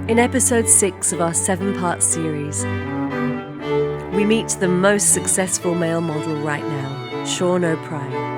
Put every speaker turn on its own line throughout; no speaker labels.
In episode 6 of our 7-part series, we meet the most successful male model right now, Sean O'Pride.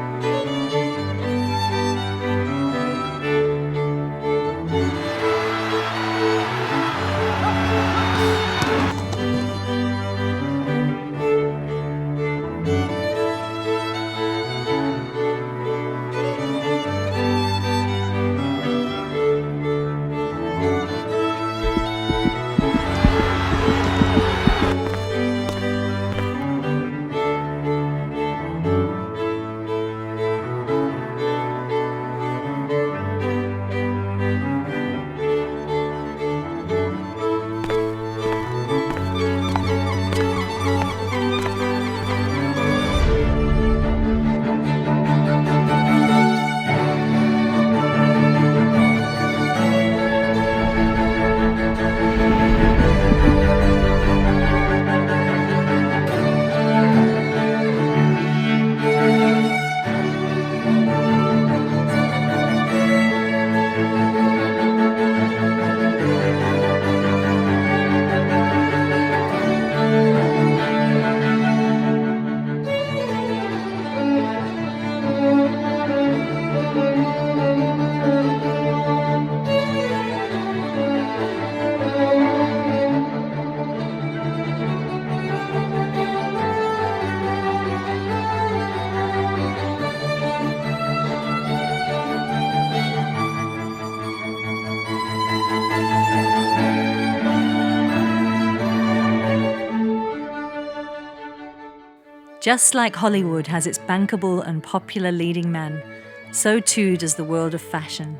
Just like Hollywood has its bankable and popular leading man, so too does the world of fashion.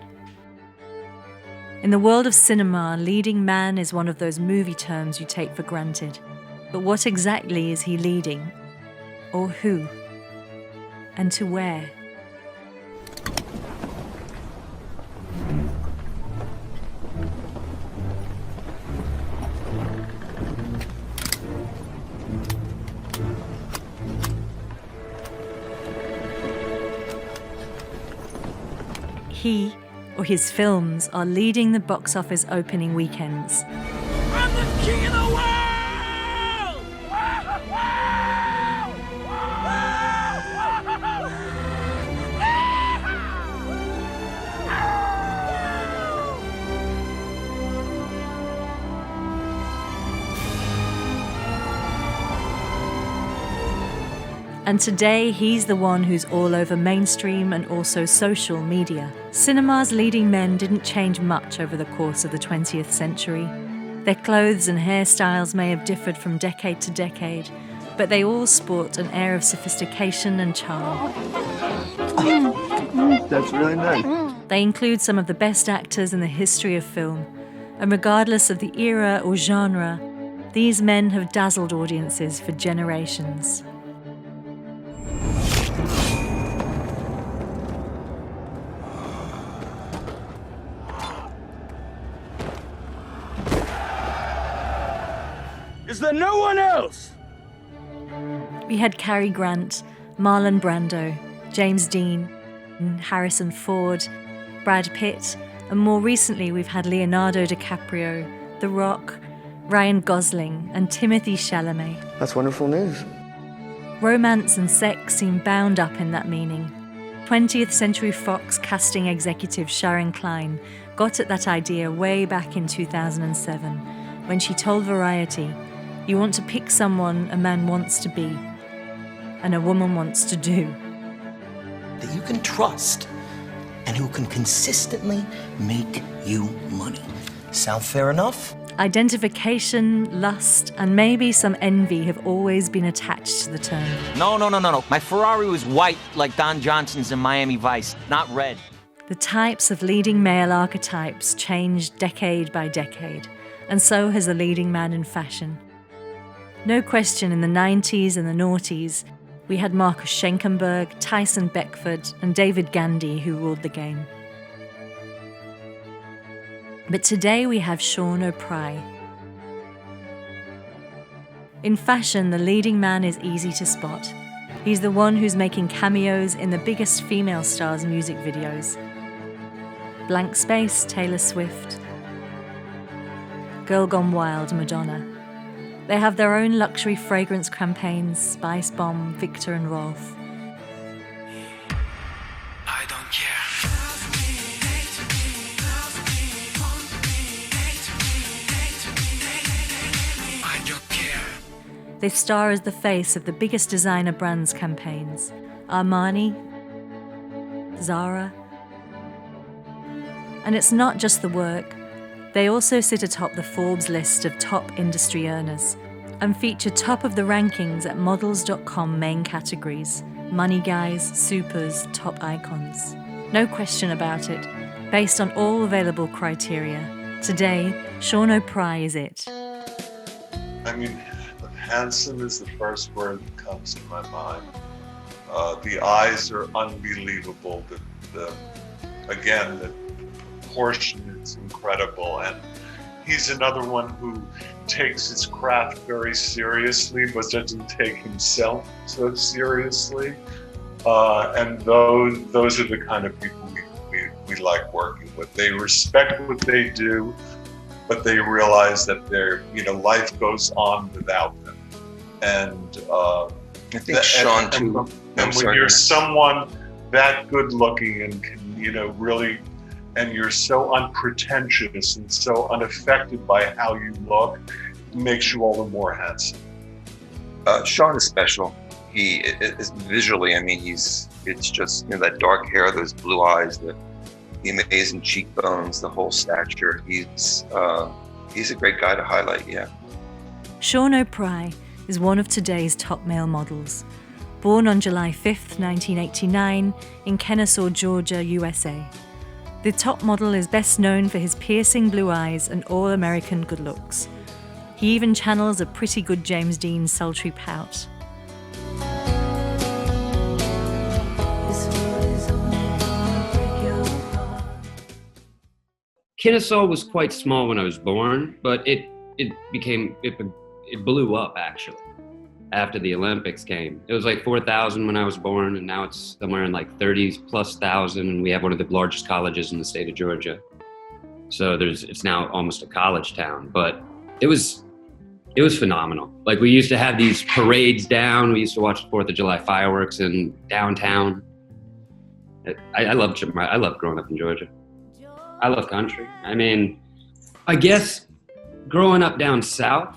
In the world of cinema, leading man is one of those movie terms you take for granted. But what exactly is he leading? Or who? And to where? He, or his films, are leading the box office opening weekends.
I'm the king of the world!
And today, he's the one who's all over mainstream and also social media. Cinema's leading men didn't change much over the course of the 20th century. Their clothes and hairstyles may have differed from decade to decade, but they all sport an air of sophistication and charm.
That's really nice.
They include some of the best actors in the history of film, and regardless of the era or genre, these men have dazzled audiences for generations.
Is there no one else?
We had Cary Grant, Marlon Brando, James Dean, Harrison Ford, Brad Pitt, and more recently we've had Leonardo DiCaprio, The Rock, Ryan Gosling, and Timothée Chalamet.
That's wonderful news.
Romance and sex seem bound up in that meaning. 20th Century Fox casting executive Sharon Klein got at that idea way back in 2007 when she told Variety, "You want to pick someone a man wants to be, and a woman wants to do."
That you can trust, and who can consistently make you money. Sound fair enough?
Identification, lust, and maybe some envy have always been attached to the term.
No. My Ferrari was white like Don Johnson's in Miami Vice, not red.
The types of leading male archetypes changed decade by decade, and so has the leading man in fashion. No question, in the 90s and the noughties, we had Marcus Schenkenberg, Tyson Beckford, and David Gandy who ruled the game. But today we have Sean O'Pride. In fashion, the leading man is easy to spot. He's the one who's making cameos in the biggest female stars' music videos. Blank Space, Taylor Swift. Girl Gone Wild, Madonna. They have their own luxury fragrance campaigns, Spice Bomb, Victor and Rolf.
I don't care. I don't care.
They star as the face of the biggest designer brands campaigns, Armani, Zara. And it's not just the work. They also sit atop the Forbes list of top industry earners and feature top of the rankings at models.com main categories, money guys, supers, top icons. No question about it. Based on all available criteria, today, Sean O'Pry is it.
I mean, handsome is the first word that comes to my mind. The eyes are unbelievable. Again, the proportion is incredible, and he's another one who takes his craft very seriously, but doesn't take himself so seriously. And those are the kind of people we like working with. They respect what they do, but they realize that life goes on without them. And
I think Sean too.
And when you're someone that good looking and can, really, and you're so unpretentious and so unaffected by how you look, it makes you all the more handsome.
Sean is special. He is visually, it's just, that dark hair, those blue eyes, the amazing cheekbones, the whole stature. He's a great guy to highlight, yeah.
Sean O'Pry is one of today's top male models. Born on July 5th, 1989, in Kennesaw, Georgia, USA. The top model is best known for his piercing blue eyes and all-American good looks. He even channels a pretty good James Dean sultry pout.
Kennesaw was quite small when I was born, but it blew up actually after the Olympics came. It was like 4,000 when I was born, and now it's somewhere in like 30,000+, and we have one of the largest colleges in the state of Georgia. So it's now almost a college town, but it was phenomenal. Like, we used to have these parades down. We used to watch the 4th of July fireworks in downtown. I love growing up in Georgia. I love country. I guess growing up down south,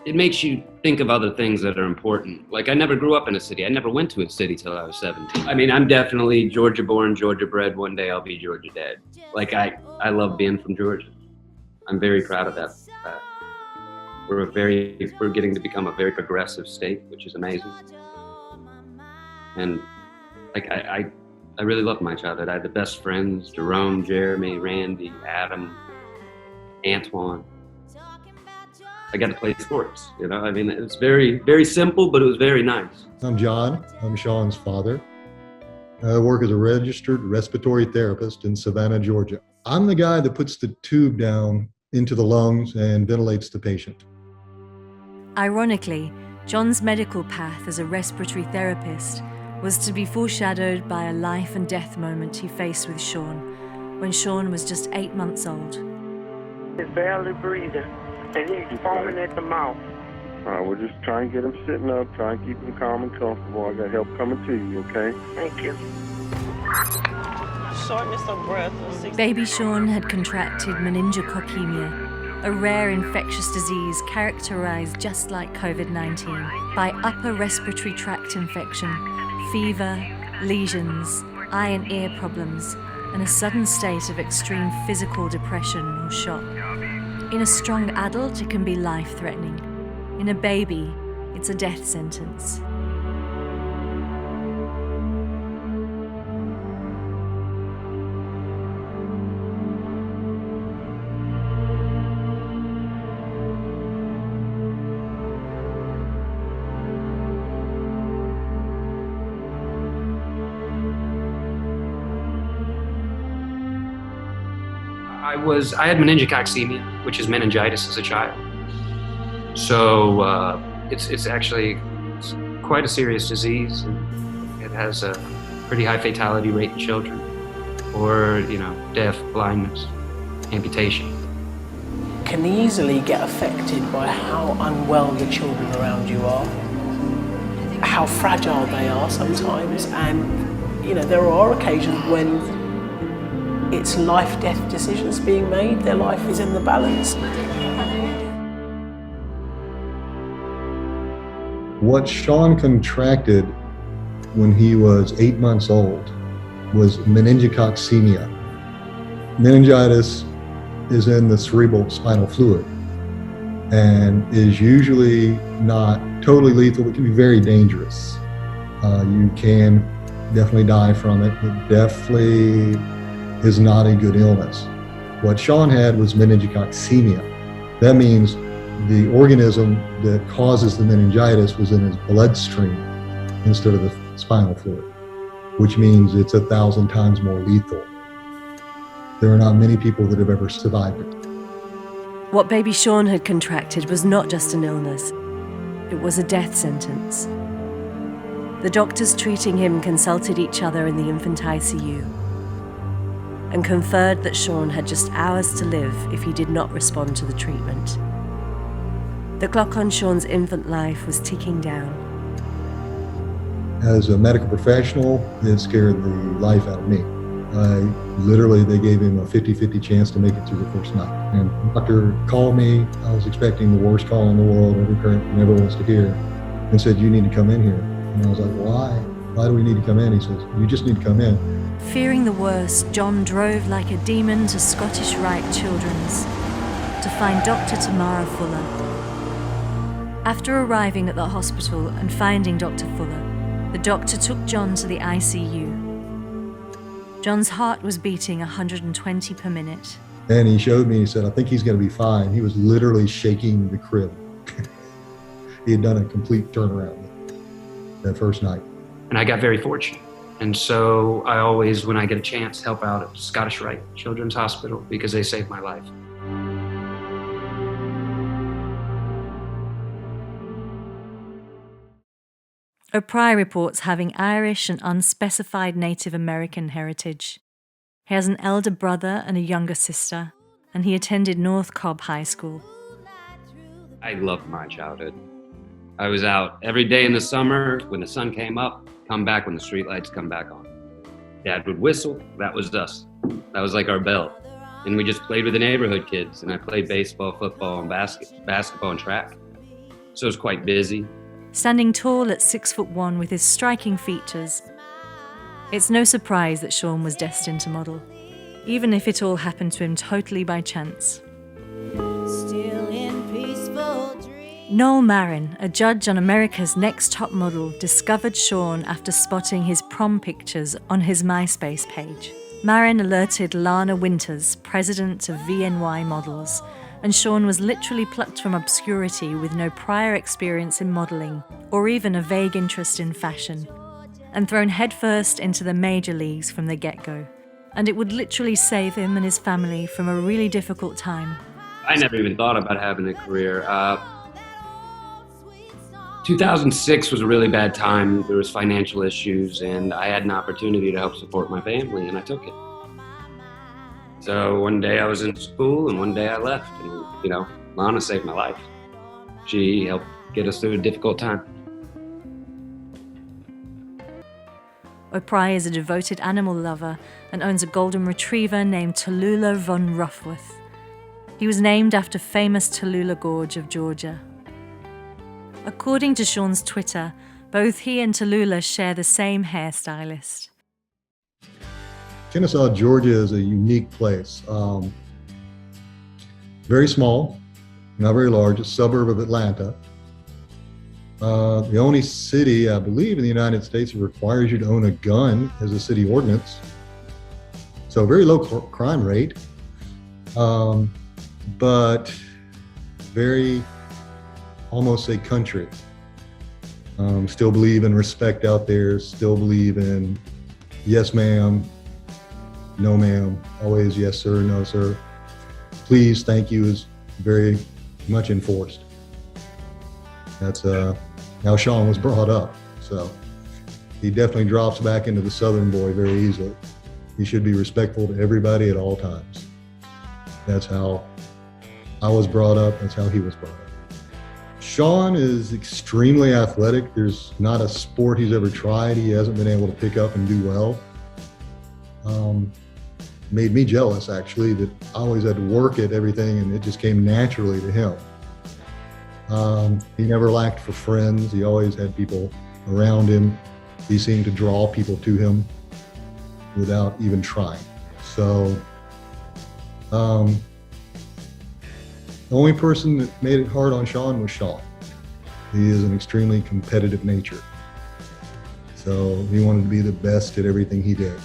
it makes you think of other things that are important. Like, I never grew up in a city. I never went to a city till I was 17. I'm definitely Georgia born, Georgia bred. One day I'll be Georgia dead. Like, I love being from Georgia. I'm very proud of that. We're getting to become a very progressive state, which is amazing. And I really loved my childhood. I had the best friends: Jerome, Jeremy, Randy, Adam, Antoine. I got to play sports, It's very, very simple, but it was very nice.
I'm John. I'm Sean's father. I work as a registered respiratory therapist in Savannah, Georgia. I'm the guy that puts the tube down into the lungs and ventilates the patient.
Ironically, John's medical path as a respiratory therapist was to be foreshadowed by a life and death moment he faced with Sean when Sean was just 8 months old.
He's barely breathing, and he's foaming at the mouth.
We'll just try and get him sitting up, try and keep him calm and comfortable. I got help coming to you, okay?
Thank you.
Shortness of breath.
Baby Sean had contracted meningococcemia, a rare infectious disease characterized just like COVID-19 by upper respiratory tract infection, fever, lesions, eye and ear problems, and a sudden state of extreme physical depression or shock. In a strong adult, it can be life-threatening. In a baby, it's a death sentence.
I had meningococcemia, which is meningitis as a child. So it's quite a serious disease, and it has a pretty high fatality rate in children, or, deaf, blindness, amputation.
Can easily get affected by how unwell the children around you are, how fragile they are sometimes, and there are occasions when it's life-death decisions being made, their life is in the balance.
What Sean contracted when he was 8 months old was meningococcemia. Meningitis is in the cerebral spinal fluid and is usually not totally lethal, but can be very dangerous. You can definitely die from it. It definitely is not a good illness. What Sean had was meningococcemia. That means the organism that causes the meningitis was in his bloodstream instead of the spinal fluid, which means it's 1,000 times more lethal. There are not many people that have ever survived it.
What baby Sean had contracted was not just an illness, it was a death sentence. The doctors treating him consulted each other in the infant ICU and conferred that Sean had just hours to live if he did not respond to the treatment. The clock on Sean's infant life was ticking down.
As a medical professional, it scared the life out of me. They gave him a 50-50 chance to make it through the first night. And the doctor called me. I was expecting the worst call in the world every parent never wants to hear, and said, "You need to come in here." And I was like, "Why? Why do we need to come in?" He says, "You just need to come in."
Fearing the worst, John drove like a demon to Scottish Rite Children's to find Dr. Tamara Fuller. After arriving at the hospital and finding Dr. Fuller, the doctor took John to the ICU. John's heart was beating 120 per minute.
And he showed me, he said, "I think he's going to be fine." He was literally shaking the crib. He had done a complete turnaround that first night.
And I got very fortunate. And so I always, when I get a chance, help out at Scottish Rite Children's Hospital because they saved my life.
O'Pry reports having Irish and unspecified Native American heritage. He has an elder brother and a younger sister, and he attended North Cobb High School.
I loved my childhood. I was out every day in the summer when the sun came up, come back when the streetlights come back on. Dad would whistle, that was us. That was like our bell. And we just played with the neighborhood kids, and I played baseball, football, and basketball and track. So it was quite busy.
Standing tall at 6'1" with his striking features, it's no surprise that Sean was destined to model, even if it all happened to him totally by chance. Noel Marin, a judge on America's Next Top Model, discovered Sean after spotting his prom pictures on his MySpace page. Marin alerted Lana Winters, president of VNY Models, and Sean was literally plucked from obscurity with no prior experience in modeling or even a vague interest in fashion, and thrown headfirst into the major leagues from the get-go. And it would literally save him and his family from a really difficult time.
I never even thought about having a career. 2006 was a really bad time. There was financial issues, and I had an opportunity to help support my family, and I took it. So one day I was in school, and one day I left, and Lana saved my life. She helped get us through a difficult time.
O'Pry is a devoted animal lover and owns a golden retriever named Tallulah von Ruffworth. He was named after famous Tallulah Gorge of Georgia. According to Sean's Twitter, both he and Tallulah share the same hairstylist.
Kennesaw, Georgia is a unique place. Very small, not very large, a suburb of Atlanta. The only city, I believe, in the United States that requires you to own a gun as a city ordinance. So very low crime rate, but very, almost a country. Still believe in respect out there, still believe in yes ma'am, no ma'am, always yes sir, no sir. Please, thank you is very much enforced. That's how Sean was brought up. So he definitely drops back into the Southern boy very easily. He should be respectful to everybody at all times. That's how I was brought up. That's how he was brought up. Sean is extremely athletic. There's not a sport he's ever tried he hasn't been able to pick up and do well. Made me jealous, actually, that I always had to work at everything and it just came naturally to him. He never lacked for friends. He always had people around him. He seemed to draw people to him without even trying. So, the only person that made it hard on Sean was Sean. He is an extremely competitive nature. So he wanted to be the best at everything he did.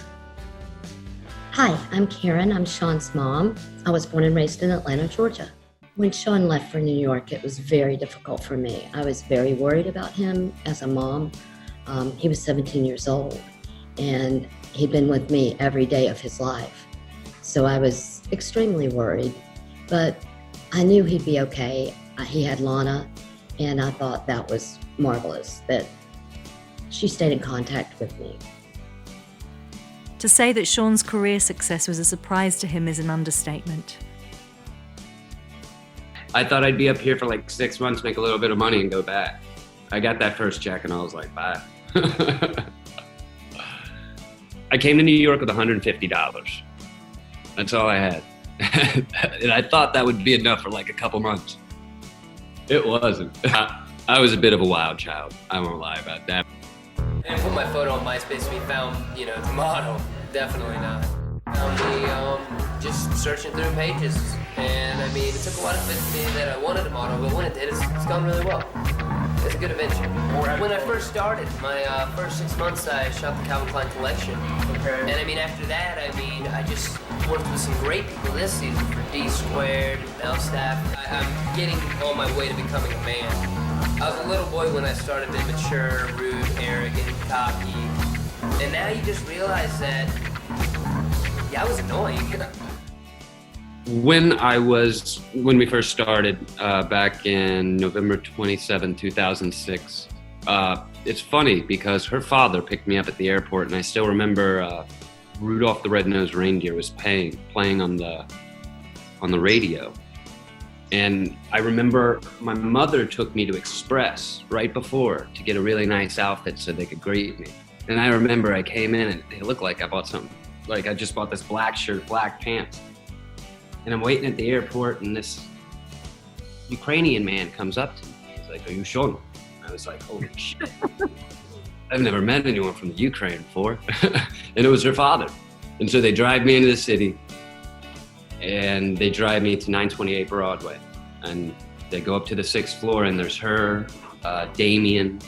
Hi, I'm Karen. I'm Sean's mom. I was born and raised in Atlanta, Georgia. When Sean left for New York, it was very difficult for me. I was very worried about him as a mom. He was 17 years old, and he'd been with me every day of his life. So I was extremely worried, but I knew he'd be okay. He had Lana, and I thought that was marvelous that she stayed in contact with me.
To say that Sean's career success was a surprise to him is an understatement.
I thought I'd be up here for like 6 months, make a little bit of money and go back. I got that first check and I was like, bye. I came to New York with $150. That's all I had. And I thought that would be enough for like a couple months. It wasn't. I was a bit of a wild child. I won't lie about that.
And put my photo on MySpace to be found, to model. Definitely not. Just searching through pages. And it took a lot of convincing me that I wanted to model, but when it did, it's gone really well. It's a good adventure. When I first started, my first 6 months, I shot the Calvin Klein collection. Okay. And after that, I just worked with some great people this season for D Squared, Melstaff. I'm getting on my way to becoming a man. I was a little boy when I started immature, rude, arrogant, cocky. And now you just realize that, I was annoying.
When we first started back in November 27, 2006, it's funny because her father picked me up at the airport, and I still remember Rudolph the Red-Nosed Reindeer was playing on the radio. And I remember my mother took me to Express right before to get a really nice outfit so they could greet me. And I remember I came in and it looked like I bought something. Like I just bought this black shirt, black pants. And I'm waiting at the airport and this Ukrainian man comes up to me. He's like, "Are you Sean?" I was like, holy shit. I've never met anyone from the Ukraine before. And it was her father. And so they drive me into the city. And they drive me to 928 Broadway. And they go up to the 6th floor and there's her, Damien.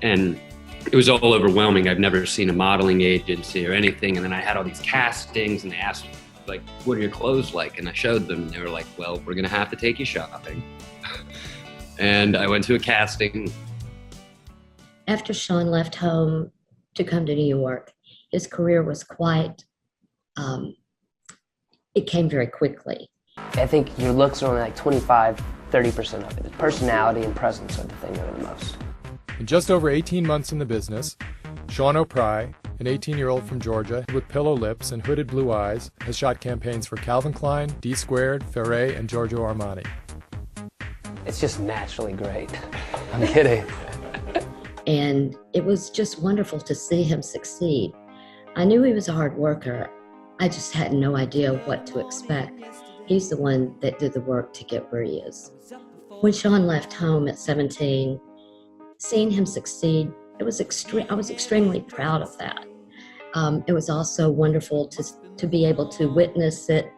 And it was all overwhelming. I've never seen a modeling agency or anything. And then I had all these castings and they asked, like, what are your clothes like? And I showed them and they were like, well, we're gonna have to take you shopping. And I went to a casting.
After Sean left home to come to New York, his career was quite, it came very quickly.
I think your looks are only like 25-30% of it. Personality and presence are the thing that are the most.
In just over 18 months in the business, Sean O'Pry, an 18-year-old from Georgia with pillow lips and hooded blue eyes, has shot campaigns for Calvin Klein, D Squared, Ferret, and Giorgio Armani.
It's just naturally great. I'm kidding.
And it was just wonderful to see him succeed. I knew he was a hard worker. I just had no idea what to expect. He's the one that did the work to get where he is. When Sean left home at 17, seeing him succeed, I was extremely proud of that. It was also wonderful to be able to witness it,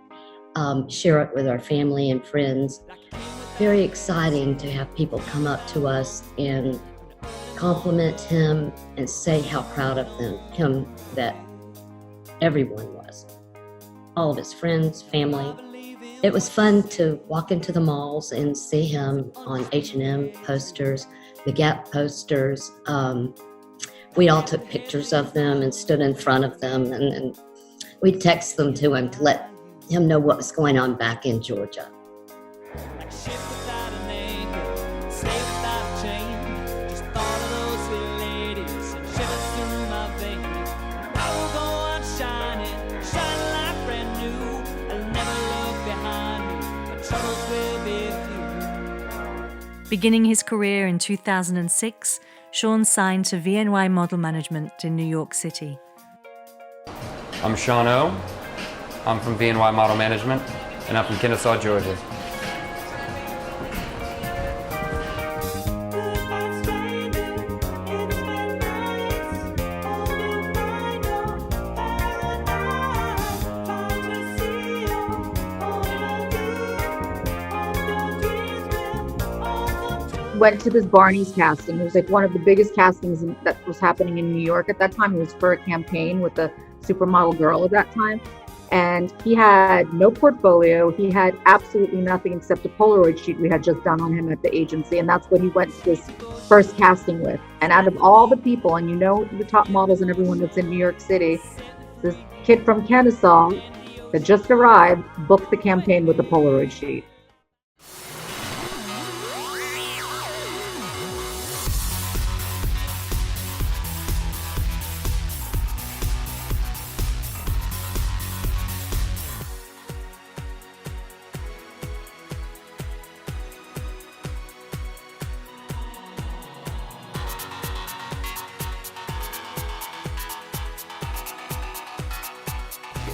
share it with our family and friends. Very exciting to have people come up to us and compliment him and say how proud of him that everyone was. All of his friends, family. It was fun to walk into the malls and see him on H&M posters, the Gap posters. We all took pictures of them and stood in front of them, and we'd text them to him to let him know what was going on back in Georgia.
Beginning his career in 2006, Sean signed to VNY Model Management in New York City.
I'm Sean O. I'm from VNY Model Management, and I'm from Kennesaw, Georgia.
Went to this Barney's casting. It was like one of the biggest castings that was happening in New York at that time. It was for a campaign with the supermodel girl at that time. And he had no portfolio. He had absolutely nothing except a Polaroid shoot we had just done on him at the agency. And that's what he went to his first casting with. And out of all the people, and you know the top models and everyone that's in New York City, this kid from Kennesaw that just arrived booked the campaign with a Polaroid shoot.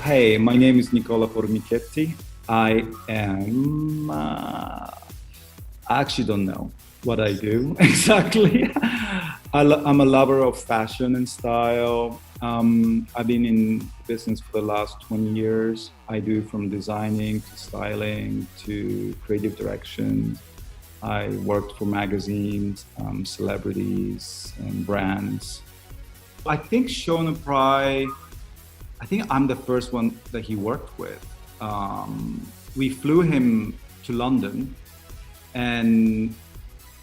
Hey, my name is Nicola Formichetti. I am, I actually don't know what I do exactly. I'm a lover of fashion and style. I've been in business for the last 20 years. I do from designing to styling to creative direction. I worked for magazines, celebrities and brands. I think Sean Pry, I think I'm the first one that he worked with. We flew him to London, and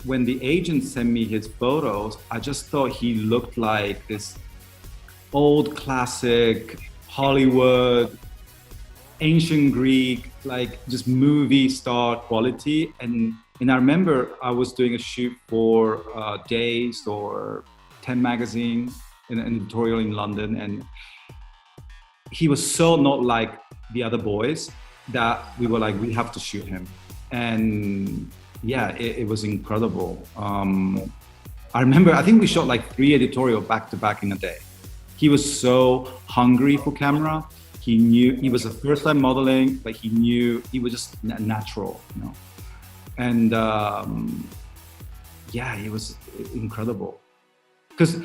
when the agent sent me his photos, I just thought he looked like this old classic Hollywood, ancient Greek, like just movie star quality. And I remember I was doing a shoot for Days or 10 magazine in an editorial in London, and he was so not like the other boys that we were like, we have to shoot him. And yeah, it was incredible. I remember, I think we shot like 3 editorial back to back in a day. He was so hungry for camera. He knew, he was a first time modeling, but he knew, he was just natural, you know? And yeah, he was incredible. Because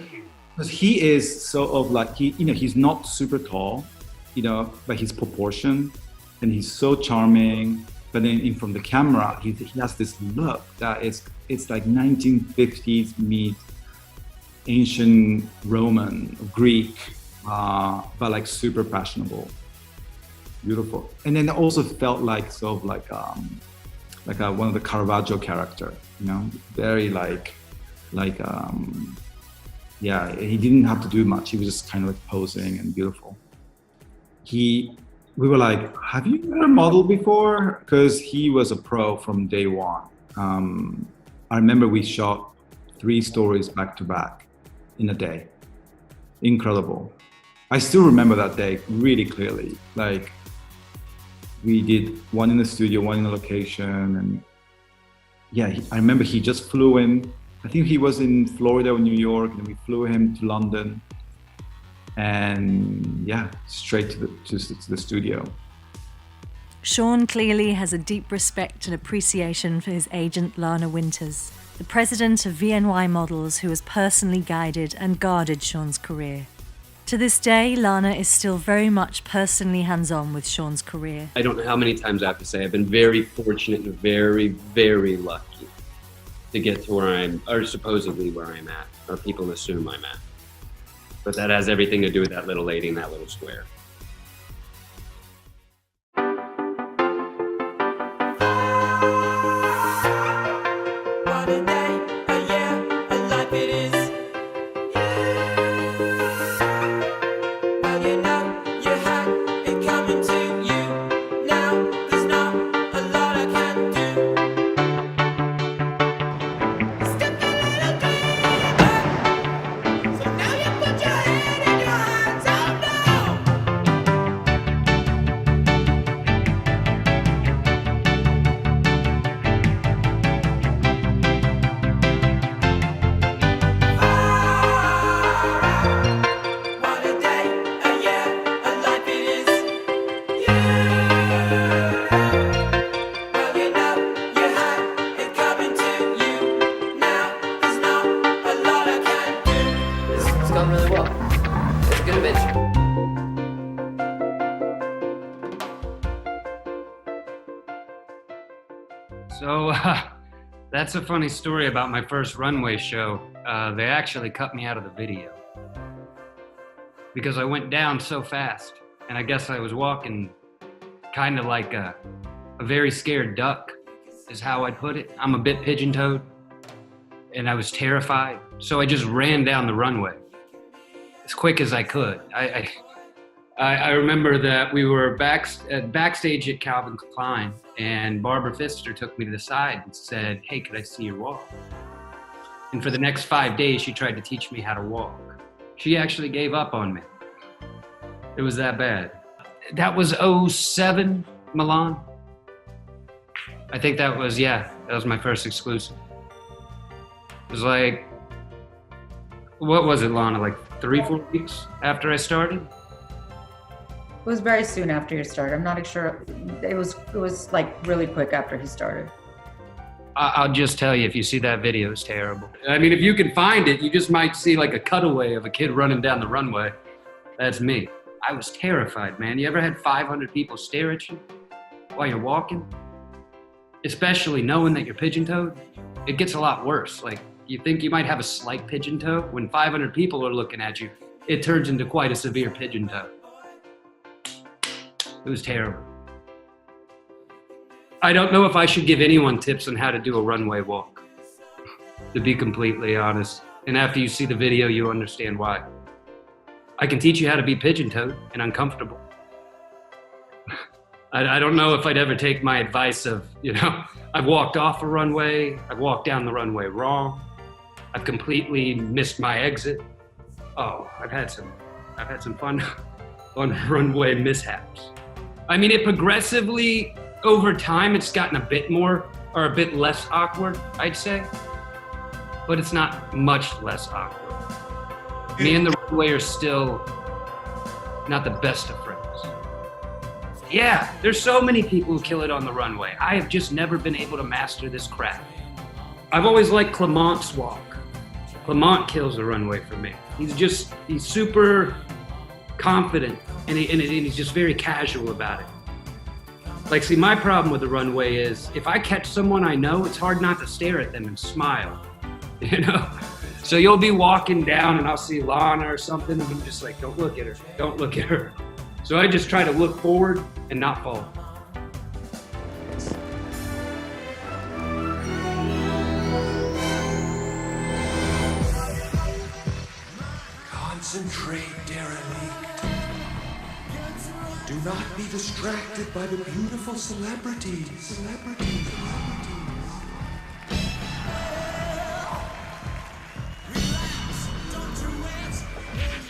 he is sort of like, he's not super tall, but he's proportioned and he's so charming. But then from the camera, he has this look that it's like 1950s meet ancient Roman, Greek, but like super fashionable, beautiful. And then it also felt like sort of like one of the Caravaggio character, very yeah, he didn't have to do much. He was just kind of like posing and beautiful. We were like, have you ever modeled before? Because he was a pro from day one. I remember we shot 3 stories back to back in a day. Incredible. I still remember that day really clearly. Like, we did one in the studio, one in the location. And yeah, I remember he just flew in. I think he was in Florida or New York, and we flew him to London. And yeah, straight to the studio.
Sean clearly has a deep respect and appreciation for his agent Lana Winters, the president of VNY Models, who has personally guided and guarded Sean's career. To this day, Lana is still very much personally hands-on with Sean's career.
I don't know how many times I have to say I've been very fortunate and very, very lucky to get to where or supposedly where I'm at, or people assume I'm at. But that has everything to do with that little lady in that little square.
going really well. It's a good adventure.
So, that's a funny story about my first runway show. They actually cut me out of the video because I went down so fast, and I guess I was walking kind of like a very scared duck, is how I'd put it. I'm a bit pigeon-toed, and I was terrified, so I just ran down the runway as quick as I could. I remember that we were backstage at Calvin Klein, and Barbara Pfister took me to the side and said, "Hey, could I see your walk?" And for the next 5 days, she tried to teach me how to walk. She actually gave up on me. It was that bad. That was 07, Milan. I think that was my first exclusive. It was like, what was it, Lana, like 3-4 weeks after I started?
It was very soon after you started. I'm not sure. It was like really quick after he started.
I'll just tell you, if you see that video, it's terrible. I mean, if you can find it, you just might see like a cutaway of a kid running down the runway. That's me. I was terrified, man. You ever had 500 people stare at you while you're walking? Especially knowing that you're pigeon-toed? It gets a lot worse. Like, you think you might have a slight pigeon toe? When 500 people are looking at you, it turns into quite a severe pigeon toe. It was terrible. I don't know if I should give anyone tips on how to do a runway walk, to be completely honest. And after you see the video, you understand why. I can teach you how to be pigeon-toed and uncomfortable. I don't know if I'd ever take my advice of, I've walked off a runway, I've walked down the runway wrong, I've completely missed my exit. Oh, I've had some fun runway mishaps. I mean, it progressively, over time, it's gotten a bit more, or a bit less awkward, I'd say. But it's not much less awkward. Me and the runway are still not the best of friends. Yeah, there's so many people who kill it on the runway. I have just never been able to master this craft. I've always liked Clement's walk. Clement kills the runway for me. He's super confident, and he's just very casual about it. Like, see, my problem with the runway is if I catch someone I know, it's hard not to stare at them and smile, So you'll be walking down and I'll see Lana or something, and I'm just like, don't look at her, don't look at her. So I just try to look forward and not fall.
Concentrate, derelict. Do not be distracted by the beautiful celebrities.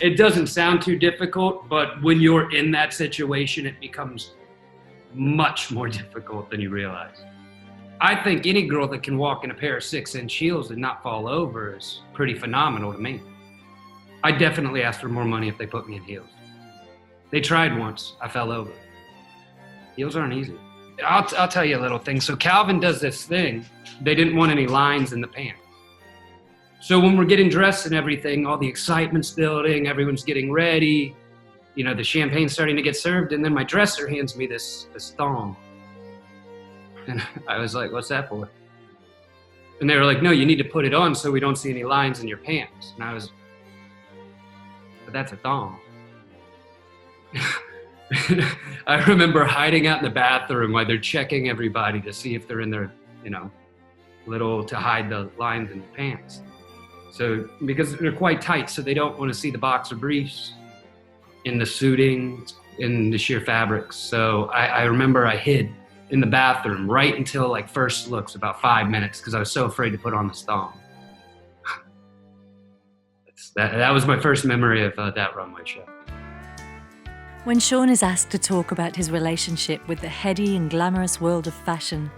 It doesn't sound too difficult, but when you're in that situation, it becomes much more difficult than you realize. I think any girl that can walk in a pair of 6-inch heels and not fall over is pretty phenomenal to me. I definitely ask for more money if they put me in heels. They tried once, I fell over. Heels aren't easy. I'll tell you a little thing. So Calvin does this thing. They didn't want any lines in the pants. So when we're getting dressed and everything, all the excitement's building, everyone's getting ready, the champagne's starting to get served, and then my dresser hands me this thong. And I was like, what's that for? And they were like, no, you need to put it on so we don't see any lines in your pants. And I was, but that's a thong. I remember hiding out in the bathroom while they're checking everybody to see if they're in their, little to hide the lines in the pants. So, because they're quite tight, so they don't want to see the boxer briefs in the suiting, in the sheer fabrics. So I remember I hid in the bathroom right until like first looks, about 5 minutes, because I was so afraid to put on this thong. That was my first memory of that runway show.
When Sean is asked to talk about his relationship with the heady and glamorous world of fashion,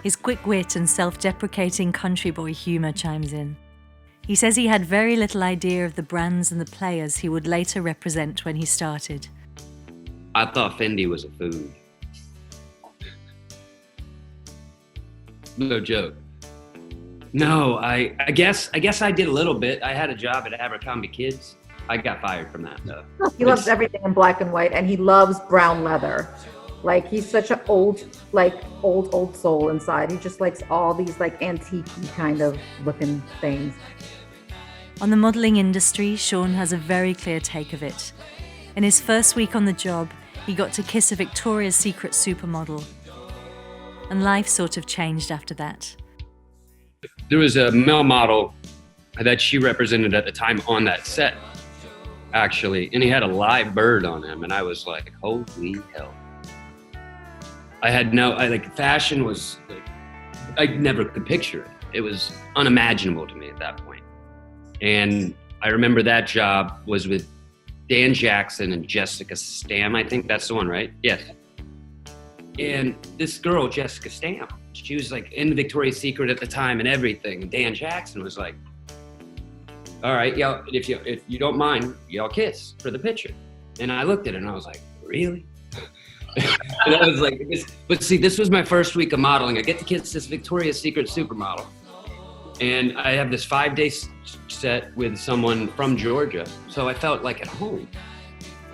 his quick wit and self-deprecating country boy humour chimes in. He says he had very little idea of the brands and the players he would later represent when he started.
I thought Fendi was a food. No joke. No, I guess I did a little bit. I had a job at Abercrombie Kids, I got fired from that though.
He loves everything in black and white, and he loves brown leather. Like, he's such an old soul inside. He just likes all these like antique kind of looking things.
On the modelling industry, Sean has a very clear take of it. In his first week on the job, he got to kiss a Victoria's Secret supermodel. And life sort of changed after that.
There was a male model that she represented at the time on that set, actually, and he had a live bird on him, and I was like, holy hell. Fashion was, I never could picture it. It was unimaginable to me at that point. And I remember that job was with Dan Jackson and Jessica Stam, I think that's the one, right? Yes. And this girl, Jessica Stam, she was like in Victoria's Secret at the time and everything. And Dan Jackson was like, all right, y'all, if you don't mind, y'all kiss for the picture. And I looked at her and I was like, really? And I was like, but see, this was my first week of modeling. I get to kiss this Victoria's Secret supermodel. And I have this 5-day set with someone from Georgia. So I felt like at home.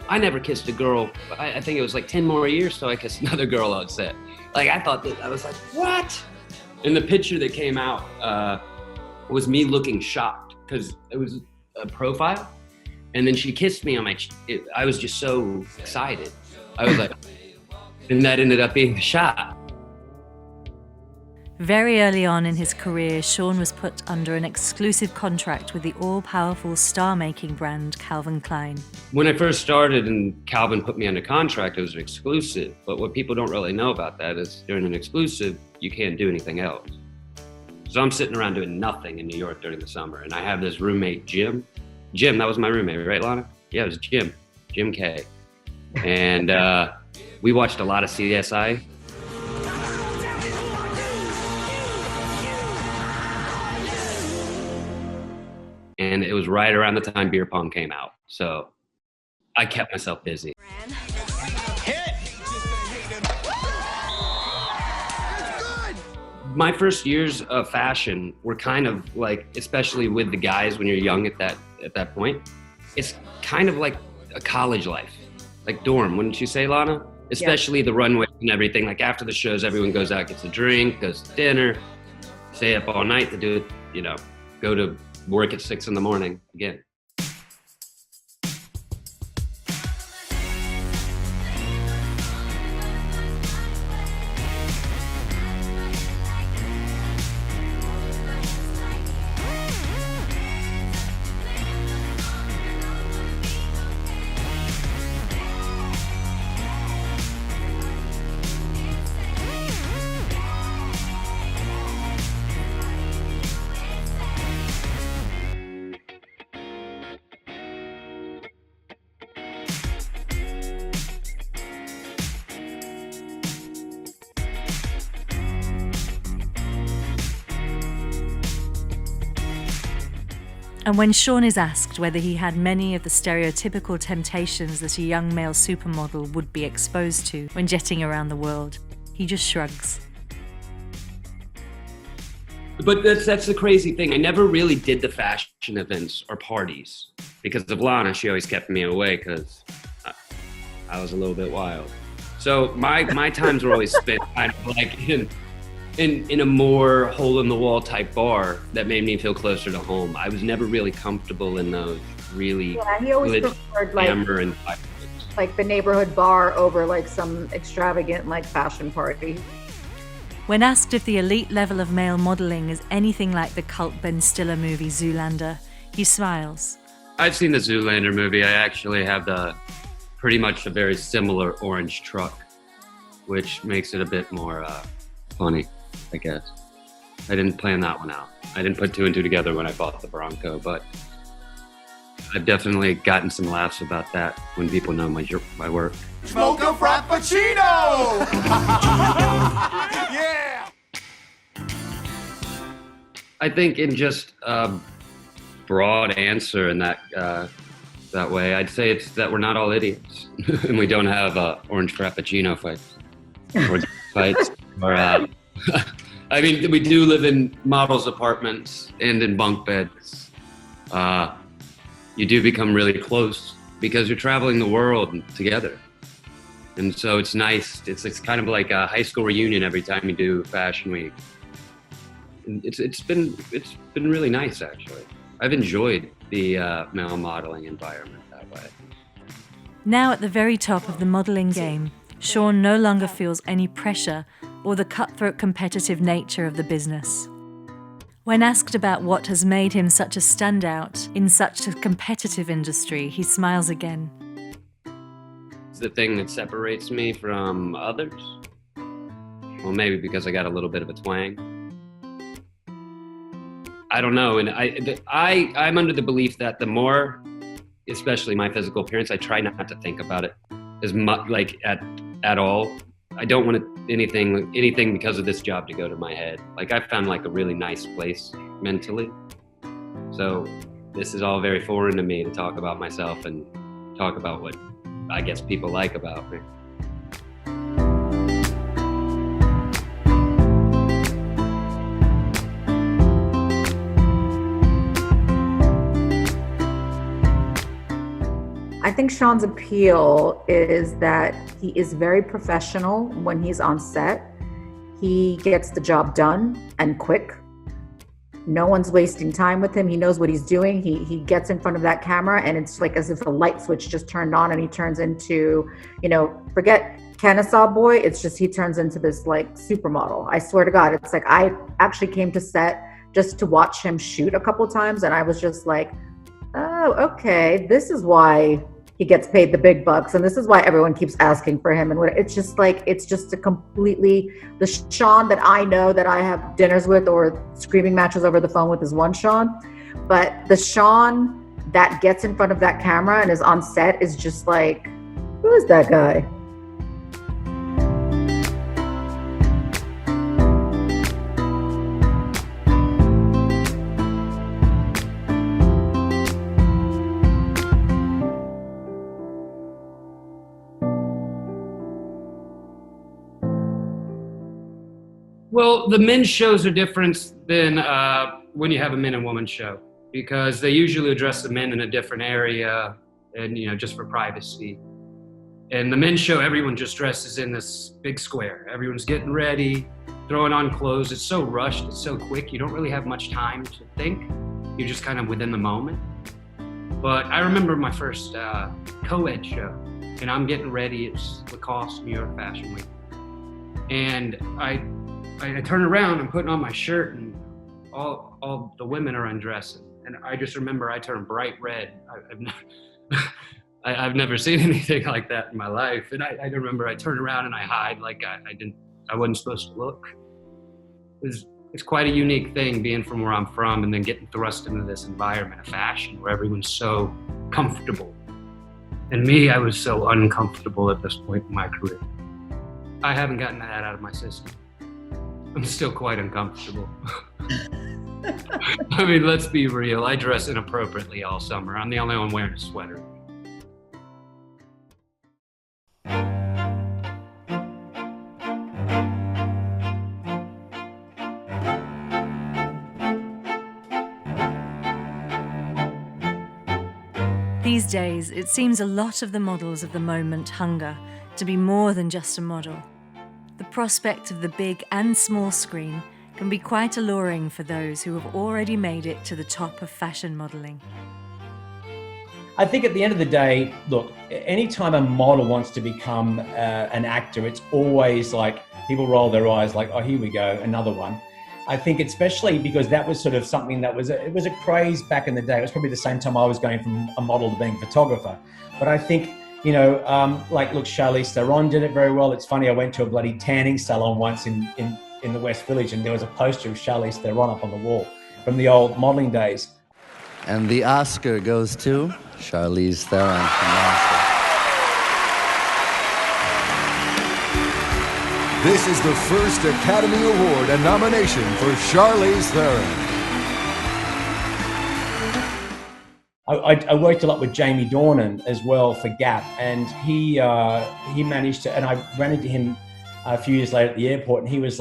I never kissed a girl. I think it was like 10 more years till I kissed another girl on set. Like, I thought that, I was like, what? And the picture that came out was me looking shocked because it was a profile. And then she kissed me on my, I was just so excited. I was like, and that ended up being the shot.
Very early on in his career, Sean was put under an exclusive contract with the all-powerful star-making brand Calvin Klein.
When I first started and Calvin put me under contract, it was exclusive. But what people don't really know about that is during an exclusive, you can't do anything else. So I'm sitting around doing nothing in New York during the summer. And I have this roommate, Jim. Jim, that was my roommate, right, Lana? Yeah, it was Jim K. And we watched a lot of CSI. And it was right around the time beer pong came out. So I kept myself busy. My first years of fashion were kind of like, especially with the guys when you're young at that point, it's kind of like a college life, like dorm, wouldn't you say, Lana? Especially the runway and everything. Like after the shows, everyone goes out, gets a drink, goes to dinner, stay up all night to do it, you know, go to work at 6 in the morning again.
And when Sean is asked whether he had many of the stereotypical temptations that a young male supermodel would be exposed to when jetting around the world, he just shrugs.
But that's the crazy thing. I never really did the fashion events or parties because of Lana. She always kept me away because I was a little bit wild. So my times were always spent kind of like in a more hole-in-the-wall type bar that made me feel closer to home. I was never really comfortable in those really
he always preferred like the neighborhood bar over like some extravagant like fashion party.
When asked if the elite level of male modelling is anything like the cult Ben Stiller movie Zoolander, he smiles.
I've seen the Zoolander movie. I actually have pretty much a very similar orange truck, which makes it a bit more funny, I guess. I didn't plan that one out. I didn't put 2 and 2 together when I bought the Bronco, but I've definitely gotten some laughs about that when people know my work.
Smoke a frappuccino! Yeah!
I think in just a broad answer in that way, I'd say it's that we're not all idiots and we don't have orange frappuccino fights or fights or I mean, we do live in models' apartments and in bunk beds. you do become really close because you're traveling the world together. And so it's nice. It's kind of like a high school reunion every time you do Fashion Week. And it's been really nice, actually. I've enjoyed the male modeling environment that way.
Now at the very top of the modeling game, Sean no longer feels any pressure or the cutthroat competitive nature of the business. When asked about what has made him such a standout in such a competitive industry, he smiles again.
It's the thing that separates me from others. Well, maybe because I got a little bit of a twang. I don't know, and I'm under the belief that the more, especially my physical appearance, I try not to think about it as much, like at all. I don't want anything because of this job to go to my head. Like, I found like a really nice place mentally. So this is all very foreign to me to talk about myself and talk about what I guess people like about me.
I think Sean's appeal is that he is very professional when he's on set. He gets the job done and quick. No one's wasting time with him. He knows what he's doing. He gets in front of that camera and it's like as if a light switch just turned on and he turns into, forget Kennesaw Boy. It's just he turns into this like supermodel. I swear to God, it's like I actually came to set just to watch him shoot a couple times and I was just like, oh, okay, this is why he gets paid the big bucks, and this is why everyone keeps asking for him. And it's just a completely, the Sean that I know that I have dinners with or screaming matches over the phone with is one Sean, but the Sean that gets in front of that camera and is on set is just like, who is that guy?
Well, the men's shows are different than when you have a men and woman show because they usually address the men in a different area and, just for privacy. And the men's show, everyone just dresses in this big square. Everyone's getting ready, throwing on clothes. It's so rushed, it's so quick. You don't really have much time to think. You're just kind of within the moment. But I remember my first co-ed show and I'm getting ready. It's Lacoste, New York Fashion Week. And I turn around, I'm putting on my shirt and all the women are undressing. And I just remember I turned bright red. I've never seen anything like that in my life. And I remember I turned around and I hide like I wasn't supposed to look. It's quite a unique thing being from where I'm from and then getting thrust into this environment of fashion where everyone's so comfortable. And me, I was so uncomfortable at this point in my career. I haven't gotten that out of my system. I'm still quite uncomfortable. I mean, let's be real. I dress inappropriately all summer. I'm the only one wearing a sweater.
These days, it seems a lot of the models of the moment hunger to be more than just a model. The prospect of the big and small screen can be quite alluring for those who have already made it to the top of fashion modeling.
I think at the end of the day, look, anytime a model wants to become an actor, it's always like people roll their eyes like, oh, here we go, another one. I think especially because that was sort of something that was a craze back in the day. It was probably the same time I was going from a model to being a photographer. But I think, look, Charlize Theron did it very well. It's funny, I went to a bloody tanning salon once in the West Village and there was a poster of Charlize Theron up on the wall from the old modeling days.
And the Oscar goes to Charlize Theron from Oscar.
This is the first Academy Award and nomination for Charlize Theron.
I worked a lot with Jamie Dornan as well for Gap, and he managed to, and I ran into him a few years later at the airport, and he was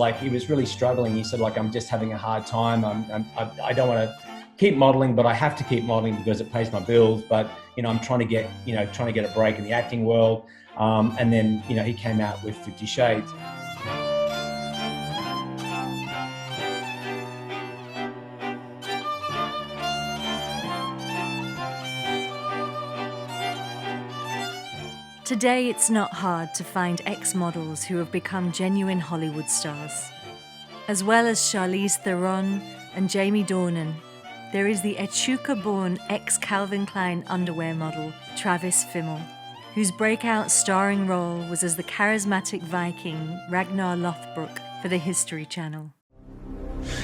really struggling. He said, like, I'm just having a hard time. I don't want to keep modeling, but I have to keep modeling because it pays my bills. But, you know, I'm trying to get a break in the acting world. And then, you know, he came out with 50 Shades.
Today, it's not hard to find ex-models who have become genuine Hollywood stars. As well as Charlize Theron and Jamie Dornan, there is the Echuca-born ex-Calvin Klein underwear model, Travis Fimmel, whose breakout starring role was as the charismatic Viking Ragnar Lothbrok for the History Channel.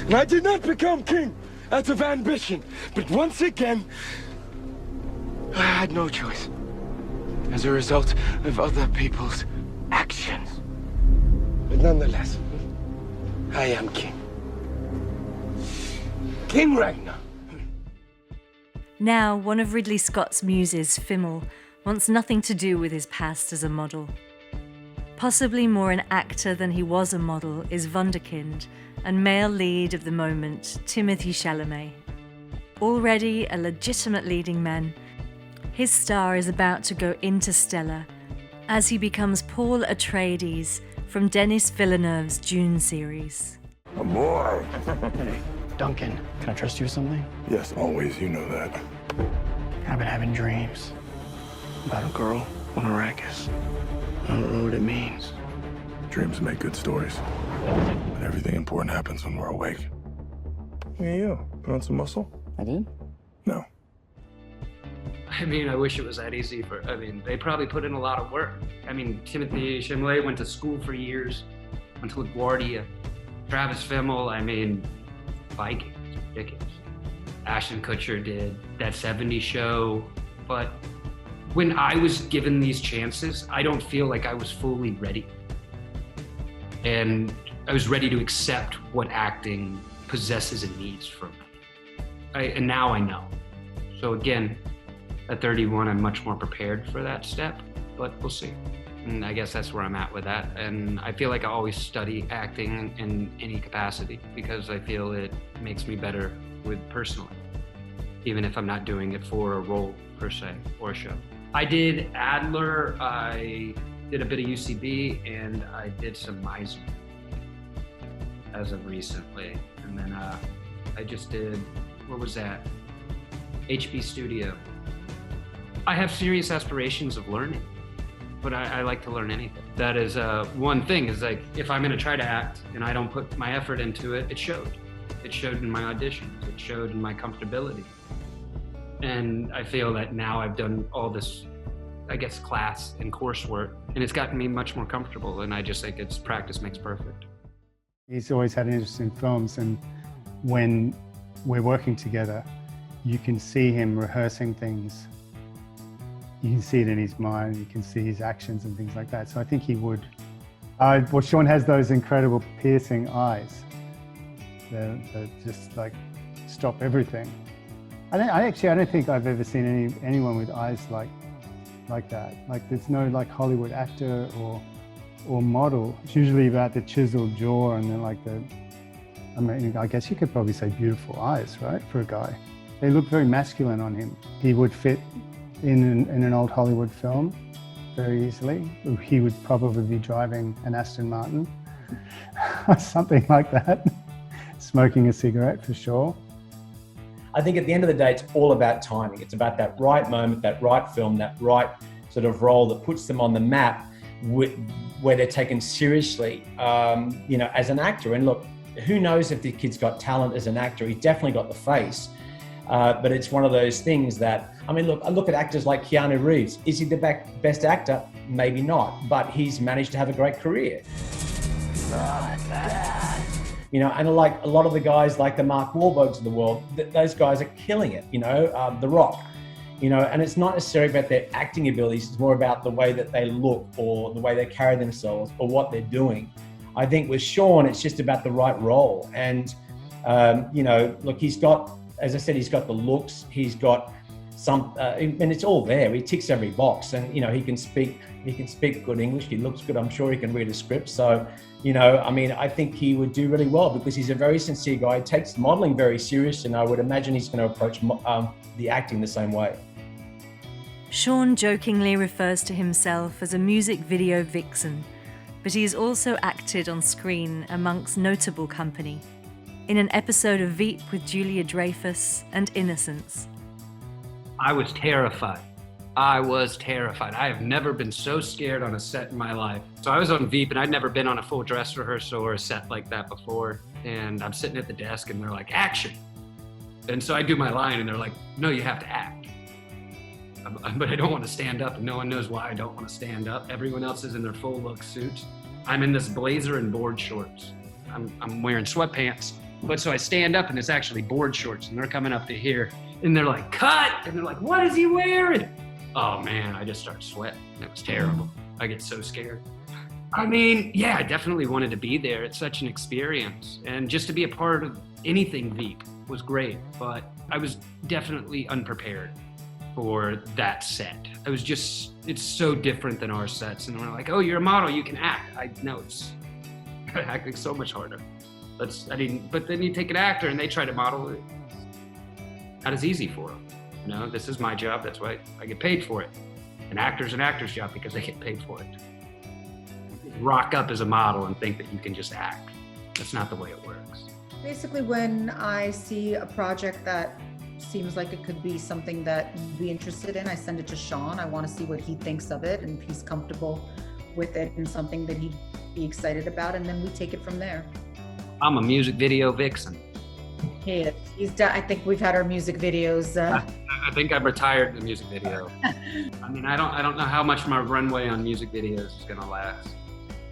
And I did not become king out of ambition, but once again, I had no choice. As a result of other people's actions. But nonetheless, I am king. King Ragnar.
Now, one of Ridley Scott's muses, Fimmel, wants nothing to do with his past as a model. Possibly more an actor than he was a model is Wunderkind and male lead of the moment, Timothée Chalamet. Already a legitimate leading man, his star is about to go interstellar as he becomes Paul Atreides from Denis Villeneuve's Dune series.
A boy.
Duncan, can I trust you with something?
Yes, always. You know that.
I've been having dreams about a girl on Arrakis. I don't know what it means.
Dreams make good stories. But everything important happens when we're awake. Look at you. Put on some muscle?
I did?
No.
I mean, I wish it was that easy they probably put in a lot of work. I mean, Timothée Chalamet went to school for years, went to LaGuardia. Travis Fimmel, I mean, Vikings, ridiculous. Ashton Kutcher did that 70s show, but when I was given these chances, I don't feel like I was fully ready. And I was ready to accept what acting possesses and needs from me. And now I know. So again, at 31, I'm much more prepared for that step, but we'll see. And I guess that's where I'm at with that. And I feel like I always study acting in any capacity because I feel it makes me better with personally, even if I'm not doing it for a role per se or a show. I did Adler, I did a bit of UCB, and I did some Meisner as of recently. And then I just did, what was that? HB Studio. I have serious aspirations of learning, but I like to learn anything. That is one thing, is like, if I'm gonna try to act and I don't put my effort into it, it showed. It showed in my auditions, it showed in my comfortability. And I feel that now I've done all this, I guess, class and coursework, and it's gotten me much more comfortable, and I just think it's practice makes perfect.
He's always had an interest in films, and when we're working together, you can see him rehearsing things. You can see it in his mind, you can see his actions and things like that. So I think he would. Well, Sean has those incredible piercing eyes that just like stop everything. I don't think I've ever seen anyone with eyes like that. Like there's no like Hollywood actor or model. It's usually about the chiseled jaw and then like I guess you could probably say beautiful eyes, right, for a guy. They look very masculine on him. He would fit in an old Hollywood film very easily. He would probably be driving an Aston Martin, something like that, smoking a cigarette for sure.
I think at the end of the day, it's all about timing. It's about that right moment, that right film, that right sort of role that puts them on the map where they're taken seriously, as an actor. And look, who knows if the kid's got talent as an actor? He's definitely got the face. But it's one of those things that, I look at actors like Keanu Reeves. Is he the best actor? Maybe not, but he's managed to have a great career. And like a lot of the guys like the Mark Wahlbergs of the world, those guys are killing it, The Rock. And it's not necessarily about their acting abilities, it's more about the way that they look or the way they carry themselves or what they're doing. I think with Sean, it's just about the right role. And, look, he's got, as I said, he's got the looks, he's got and it's all there. He ticks every box, and you know, he can speak good English. He looks good. I'm sure he can read a script. So, you know, I mean, I think he would do really well because he's a very sincere guy. He takes modeling very serious, and I would imagine he's going to approach the acting the same way.
Sean jokingly refers to himself as a music video vixen, but he has also acted on screen amongst notable company, in an episode of Veep with Julia Dreyfus and Innocence.
I was terrified. I have never been so scared on a set in my life. So I was on Veep, and I'd never been on a full dress rehearsal or a set like that before. And I'm sitting at the desk, and they're like, action. And so I do my line, and they're like, no, you have to act. But I don't want to stand up, and no one knows why I don't want to stand up. Everyone else is in their full look suits. I'm in this blazer and board shorts. I'm wearing sweatpants. But so I stand up, and it's actually board shorts, and they're coming up to here, and they're like, cut! And they're like, what is he wearing? Oh man, I just start sweating. It was terrible. I get so scared. I mean, yeah, I definitely wanted to be there. It's such an experience. And just to be a part of anything Veep was great, but I was definitely unprepared for that set. It's so different than our sets. And we're like, oh, you're a model, you can act. I know it's acting so much harder. But then you take an actor and they try to model it. Not as easy for them. You know, this is my job, that's why I get paid for it. An actor's an actor's job because they get paid for it. Rock up as a model and think that you can just act. That's not the way it works.
Basically, when I see a project that seems like it could be something that you'd be interested in, I send it to Sean. I want to see what he thinks of it and if he's comfortable with it and something that he'd be excited about, and then we take it from there.
I'm a music video vixen.
He is. He's done. I think we've had our music videos.
I think I'm retired in the music video. I mean, I don't know how much my runway on music videos is gonna last.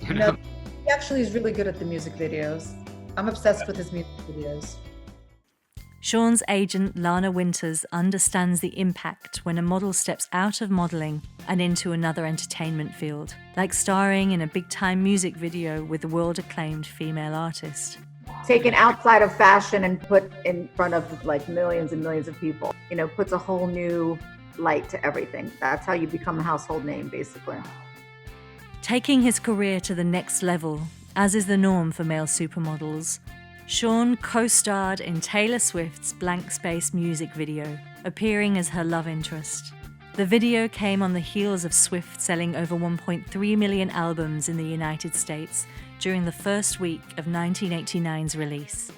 You know?
No, he actually is really good at the music videos. I'm obsessed with his music videos.
Sean's agent, Lana Winters, understands the impact when a model steps out of modeling and into another entertainment field, like starring in a big-time music video with a world-acclaimed female artist.
Taken outside of fashion and put in front of like millions and millions of people, you know, puts a whole new light to everything. That's how you become a household name, basically.
Taking his career to the next level, as is the norm for male supermodels, Sean co-starred in Taylor Swift's Blank Space music video, appearing as her love interest. The video came on the heels of Swift selling over 1.3 million albums in the United States during the first week of 1989's release.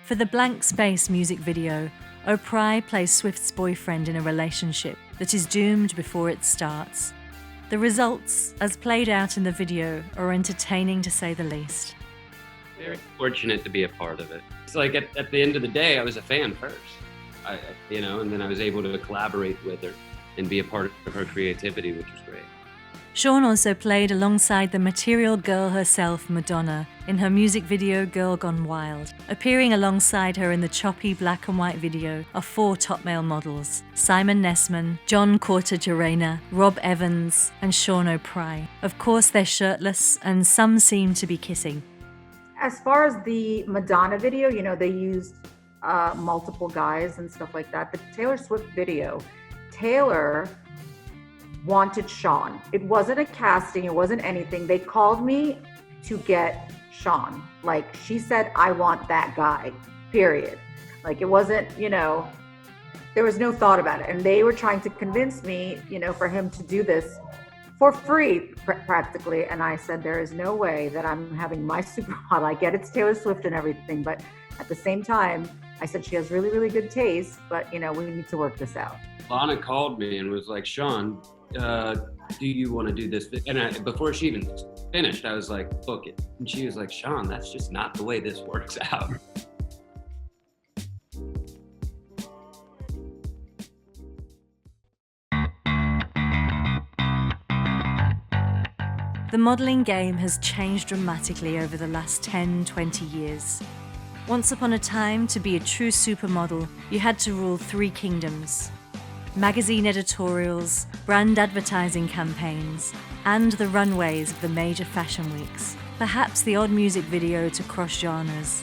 For the Blank Space music video, O'Pry plays Swift's boyfriend in a relationship that is doomed before it starts. The results, as played out in the video, are entertaining to say the least.
Very fortunate to be a part of it. It's like at the end of the day, I was a fan first, and then I was able to collaborate with her and be a part of her creativity, which was great.
Sean also played alongside the material girl herself, Madonna, in her music video Girl Gone Wild. Appearing alongside her in the choppy black and white video are 4 top male models: Simon Nessman, John Cortajarena, Rob Evans, and Sean O'Pry. Of course, they're shirtless, and some seem to be kissing.
As far as the Madonna video, you know, they used multiple guys and stuff like that. The Taylor Swift video, Taylor wanted Sean. It wasn't a casting, it wasn't anything. They called me to get Sean. Like, she said, I want that guy, period. Like, it wasn't, you know, there was no thought about it. And they were trying to convince me, you know, for him to do this for free, practically. And I said, there is no way that I'm having my supermodel. I get it's Taylor Swift and everything, but at the same time, I said, she has really, really good taste, but, you know, we need to work this out.
Lana called me and was like, Sean, do you want to do this? And before she even finished, I was like, book it. And she was like, Sean, that's just not the way this works out.
The modelling game has changed dramatically over the last 10, 20 years. Once upon a time, to be a true supermodel, you had to rule 3 kingdoms: magazine editorials, brand advertising campaigns, and the runways of the major fashion weeks, perhaps the odd music video to cross genres.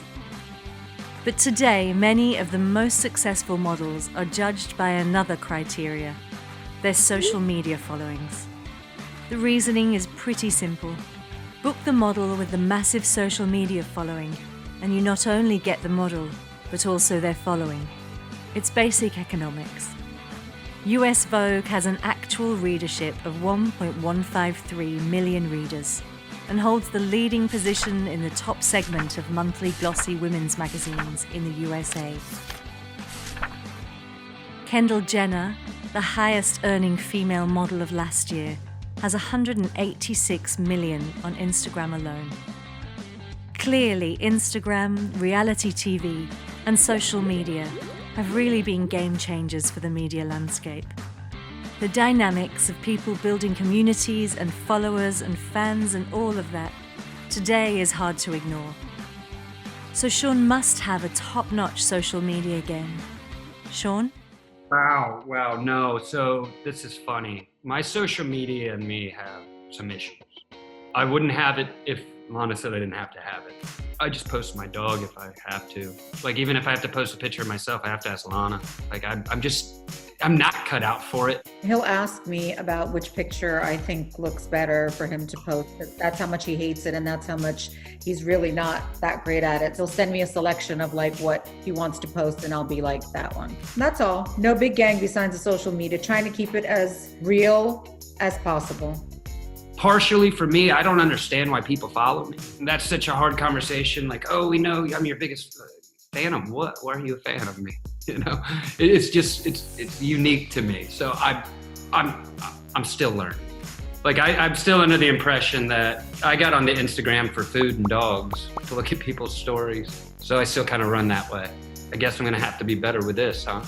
But today, many of the most successful models are judged by another criteria: their social media followings. The reasoning is pretty simple. Book the model with the massive social media following, and you not only get the model, but also their following. It's basic economics. US Vogue has an actual readership of 1.153 million readers and holds the leading position in the top segment of monthly glossy women's magazines in the USA. Kendall Jenner, the highest earning female model of last year, has 186 million on Instagram alone. Clearly, Instagram, reality TV, and social media have really been game changers for the media landscape. The dynamics of people building communities and followers and fans and all of that today is hard to ignore. So Sean must have a top-notch social media game. Sean?
Wow, no. So this is funny. My social media and me have some issues. I wouldn't have it if Lana said I didn't have to have it. I just post my dog if I have to. Like, even if I have to post a picture of myself, I have to ask Lana. Like, I'm not cut out for it.
He'll ask me about which picture I think looks better for him to post. That's how much he hates it, and that's how much he's really not that great at it. So he'll send me a selection of like what he wants to post, and I'll be like, that one. That's all. No big gang besides the social media, trying to keep it as real as possible.
Partially for me, I don't understand why people follow me. And that's such a hard conversation. Like, oh, we know I'm your biggest fan of what? Why are you a fan of me? You know, it's unique to me. So I'm still learning. Like I'm still under the impression that I got onto Instagram for food and dogs to look at people's stories. So I still kind of run that way. I guess I'm gonna have to be better with this, huh?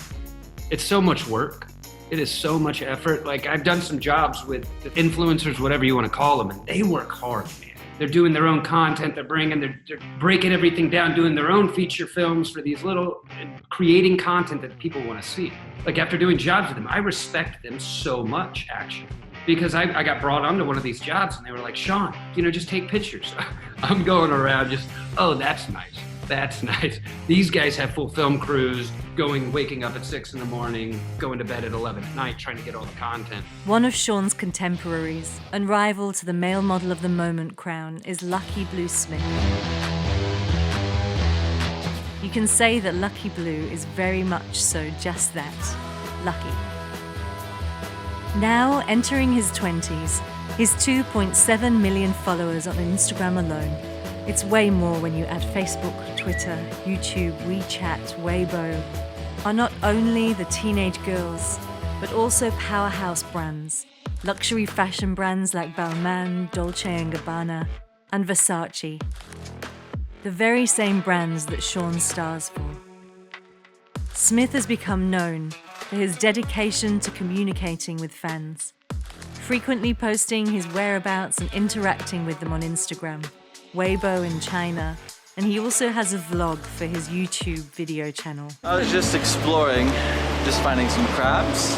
It's so much work. It is so much effort. Like I've done some jobs with influencers, whatever you want to call them, and they work hard, man. They're doing their own content. They're breaking everything down, doing their own feature films for these creating content that people want to see. Like after doing jobs with them, I respect them so much, actually, because I got brought onto one of these jobs and they were like, Sean, just take pictures. I'm going around just, oh, that's nice. That's nice. These guys have full film crews waking up at 6 a.m, going to bed at 11 at night, trying to get all the content.
One of Sean's contemporaries and rival to the male model of the moment crown is Lucky Blue Smith. You can say that Lucky Blue is very much so just that, lucky. Now entering his 20s, his 2.7 million followers on Instagram alone. It's way more when you add Facebook, Twitter, YouTube, WeChat, Weibo, are not only the teenage girls, but also powerhouse brands, luxury fashion brands like Balmain, Dolce & Gabbana, and Versace. The very same brands that Sean stars for. Smith has become known for his dedication to communicating with fans, frequently posting his whereabouts and interacting with them on Instagram, Weibo in China, and he also has a vlog for his YouTube video channel.
I was just exploring, just finding some crabs.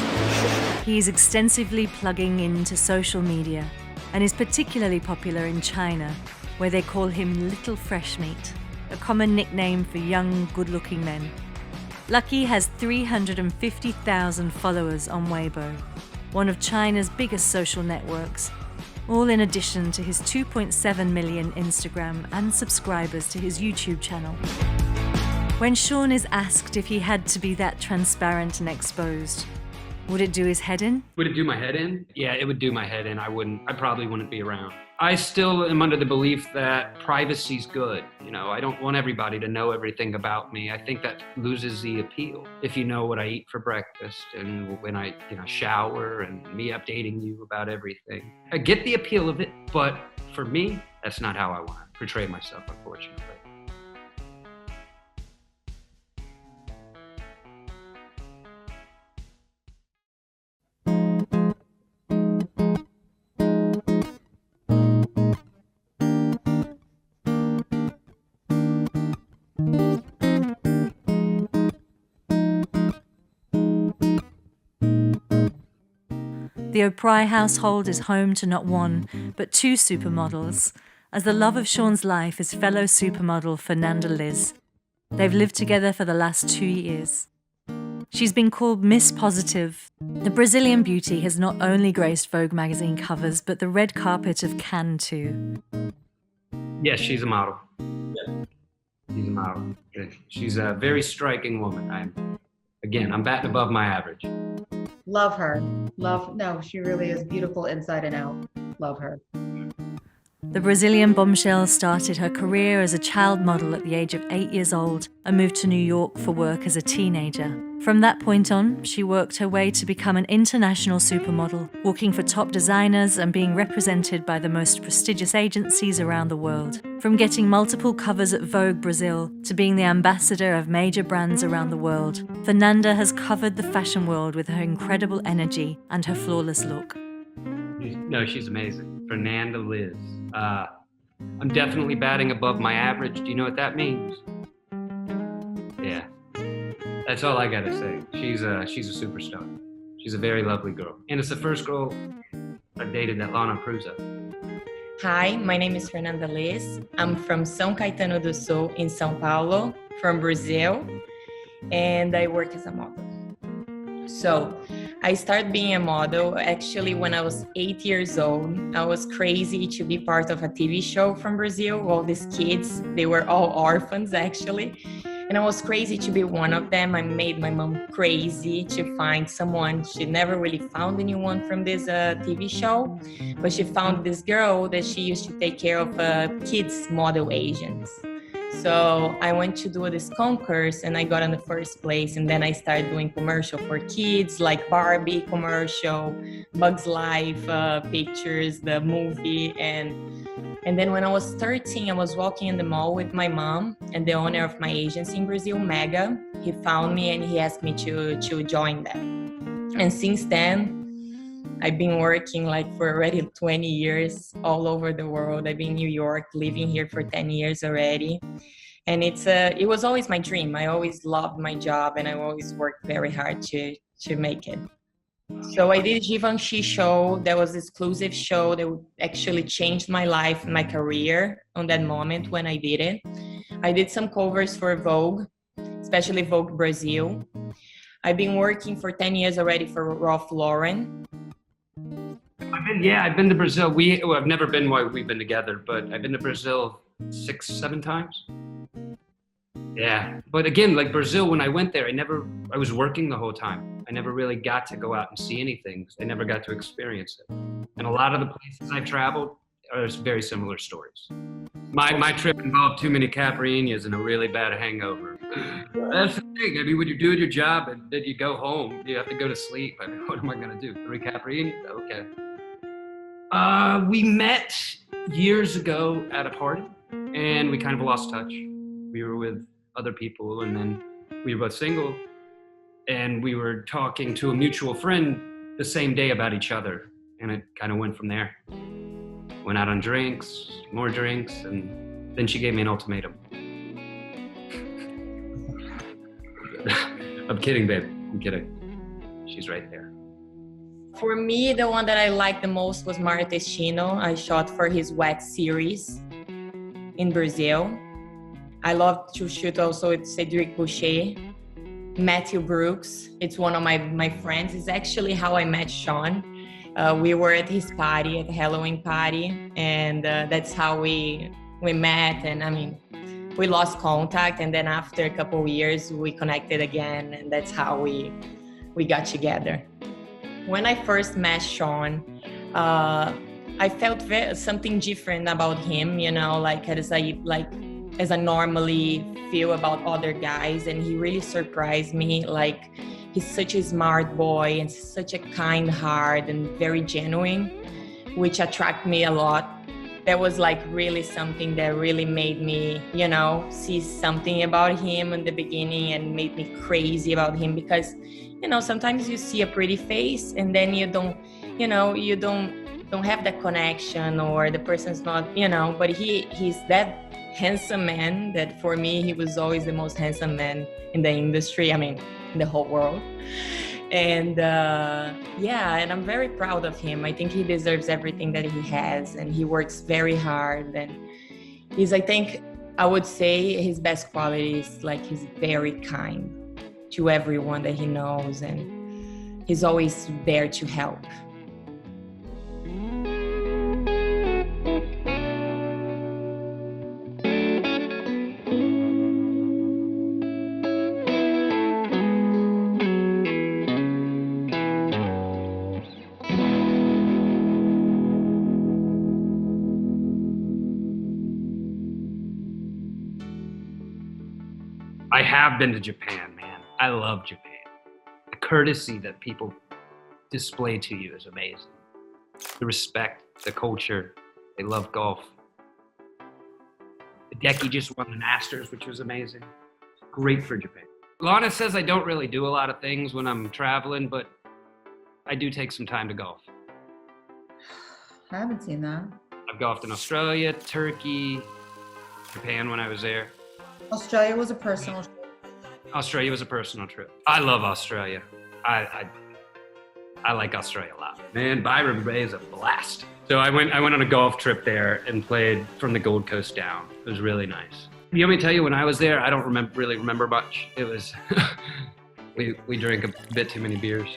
He is extensively plugging into social media and is particularly popular in China, where they call him Little Fresh Meat, a common nickname for young, good-looking men. Lucky has 350,000 followers on Weibo, one of China's biggest social networks, all in addition to his 2.7 million Instagram and subscribers to his YouTube channel. When Sean is asked if he had to be that transparent and exposed, would it do his head in?
Would it do my head in? Yeah, it would do my head in. I probably wouldn't be around. I still am under the belief that privacy's good. I don't want everybody to know everything about me. I think that loses the appeal. If you know what I eat for breakfast and when I shower and me updating you about everything. I get the appeal of it, but for me, that's not how I want to portray myself, unfortunately.
The O'Pry household is home to not one, but two supermodels, as the love of Sean's life is fellow supermodel Fernanda Liz. They've lived together for the last 2 years. She's been called Miss Positive. The Brazilian beauty has not only graced Vogue magazine covers, but the red carpet of Cannes too.
Yes, she's a model. She's a model. She's a very striking woman. I'm batting above my average.
Love her. No, she really is beautiful inside and out. Love her.
The Brazilian bombshell started her career as a child model at the age of 8 years old and moved to New York for work as a teenager. From that point on, she worked her way to become an international supermodel, working for top designers and being represented by the most prestigious agencies around the world. From getting multiple covers at Vogue Brazil to being the ambassador of major brands around the world, Fernanda has covered the fashion world with her incredible energy and her flawless look.
No, she's amazing. Fernanda Liz. I'm definitely batting above my average. Do you know what that means? Yeah. That's all I gotta say. She's a superstar. She's a very lovely girl. And it's the first girl I dated that Lana approves of.
Hi, my name is Fernanda Liz. I'm from São Caetano do Sul in São Paulo, from Brazil, and I work as a model. So, I started being a model actually when I was 8 years old. I was crazy to be part of a TV show from Brazil. All these kids, they were all orphans actually. And I was crazy to be one of them. I made my mom crazy to find someone. She never really found anyone from this TV show, but she found this girl that she used to take care of kids model agents. So I went to do this concourse and I got in the first place, and then I started doing commercial for kids like Barbie commercial, Bugs Life pictures, the movie, and then when I was 13, I was walking in the mall with my mom and the owner of my agency in Brazil, Mega. He found me and he asked me to join them. And since then, I've been working for already 20 years all over the world. I've been in New York, living here for 10 years already. And it was always my dream. I always loved my job and I always worked very hard to make it. So I did Givenchy show. That was an exclusive show that actually changed my life and my career on that moment when I did it. I did some covers for Vogue, especially Vogue Brazil. I've been working for 10 years already for Ralph Lauren.
I've been to Brazil. I've never been while we've been together, but I've been to Brazil 6-7 times. Yeah, but again, Brazil, when I went there, I was working the whole time. I never really got to go out and see anything. I never got to experience it. And a lot of the places I've traveled are very similar stories. My trip involved too many caipirinhas and a really bad hangover. That's the thing. I mean, when you're doing your job and then you go home, you have to go to sleep. I mean, what am I going to do? 3 caipirinhas? Okay. We met years ago at a party and we kind of lost touch. We were with other people and then we were both single and we were talking to a mutual friend the same day about each other, and it kind of went from there. Went out on drinks, more drinks, and then she gave me an ultimatum. I'm kidding, babe. I'm kidding. She's right there.
For me, the one that I liked the most was Mario Testino. I shot for his Wax series in Brazil. I love to shoot also with Cedric Boucher, Matthew Brooks. It's one of my friends. It's actually how I met Sean. We were at his party, at the Halloween party, and that's how we met. And I mean, we lost contact, and then after a couple of years, we connected again, and that's how we got together. When I first met Sean, I felt something different about him, you know, as I normally feel about other guys, and he really surprised me. He's such a smart boy and such a kind heart and very genuine, which attracted me a lot. That was really something that really made me, you know, see something about him in the beginning and made me crazy about him, because, you know, sometimes you see a pretty face and then you don't have that connection, or the person's not, you know, but he's that handsome man that for me, he was always the most handsome man in the industry. I mean, in the whole world. And and I'm very proud of him. I think he deserves everything that he has, and he works very hard, and he's, I think, I would say his best quality is like he's very kind to everyone that he knows, and he's always there to help.
I have been to Japan, man. I love Japan. The courtesy that people display to you is amazing. The respect, the culture, they love golf. Hideki just won the Masters, which was amazing. Great for Japan. Lana says I don't really do a lot of things when I'm traveling, but I do take some time to golf.
I haven't seen that.
I've golfed in Australia, Turkey, Japan when I was there.
Australia was a personal trip.
Australia was a personal trip. I love Australia. I like Australia a lot. Man, Byron Bay is a blast. So I went on a golf trip there and played from the Gold Coast down. It was really nice. You want me to tell you, when I was there, I don't really remember much. It was, we drank a bit too many beers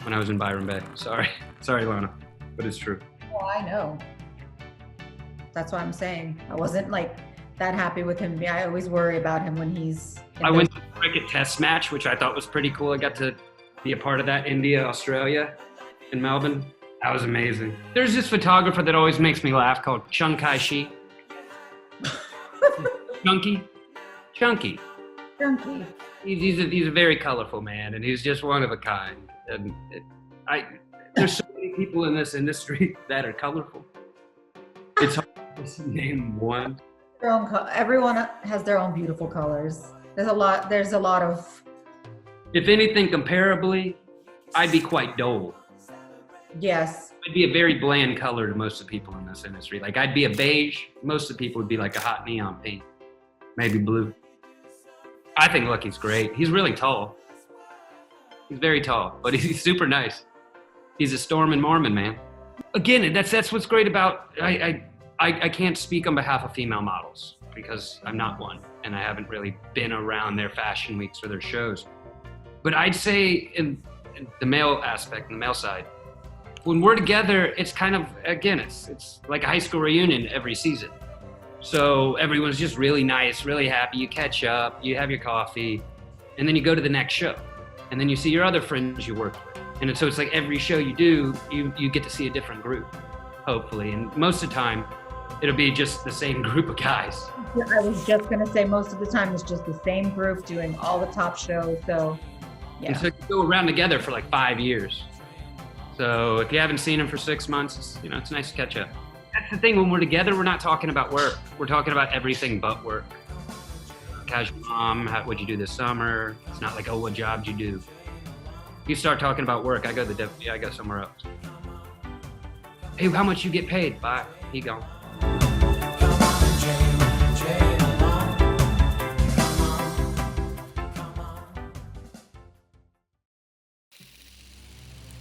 when I was in Byron Bay. Sorry, Lana, but it's true.
Oh, I know. That's what I'm saying. I wasn't like that happy with him. I always worry about him when he's.
I went to the cricket test match, which I thought was pretty cool. I got to be a part of that, India, Australia, in Melbourne. That was amazing. There's this photographer that always makes me laugh called Chung Kai-shi. Chunky. He's a very colorful man, and he's just one of a kind. And there's so many people in this industry that are colorful. It's hard to name one.
Everyone has their own beautiful colors. There's a lot of.
If anything, comparably, I'd be quite dull.
Yes.
I'd be a very bland color to most of the people in this industry. Like, I'd be a beige. Most of the people would be like a hot neon pink, maybe blue. I think Lucky's great. He's really tall. He's very tall, but he's super nice. He's a storm and Mormon, man. Again, that's what's great about, I can't speak on behalf of female models because I'm not one, and I haven't really been around their fashion weeks or their shows. But I'd say in the male aspect, the male side, when we're together, it's kind of, again, it's like a high school reunion every season. So everyone's just really nice, really happy. You catch up, you have your coffee, and then you go to the next show. And then you see your other friends you worked with. And so it's like every show you do, you get to see a different group, hopefully. And most of the time, it'll be just the same group of guys.
I was just gonna say, most of the time it's just the same group doing all the top shows, so yeah.
And so you go around together for like 5 years. So if you haven't seen them for 6 months, it's nice to catch up. That's the thing, when we're together, we're not talking about work. We're talking about everything but work. Casual mom, what'd you do this summer? It's not like, oh, what job did you do? You start talking about work, I go somewhere else. Hey, how much you get paid? Bye, he gone.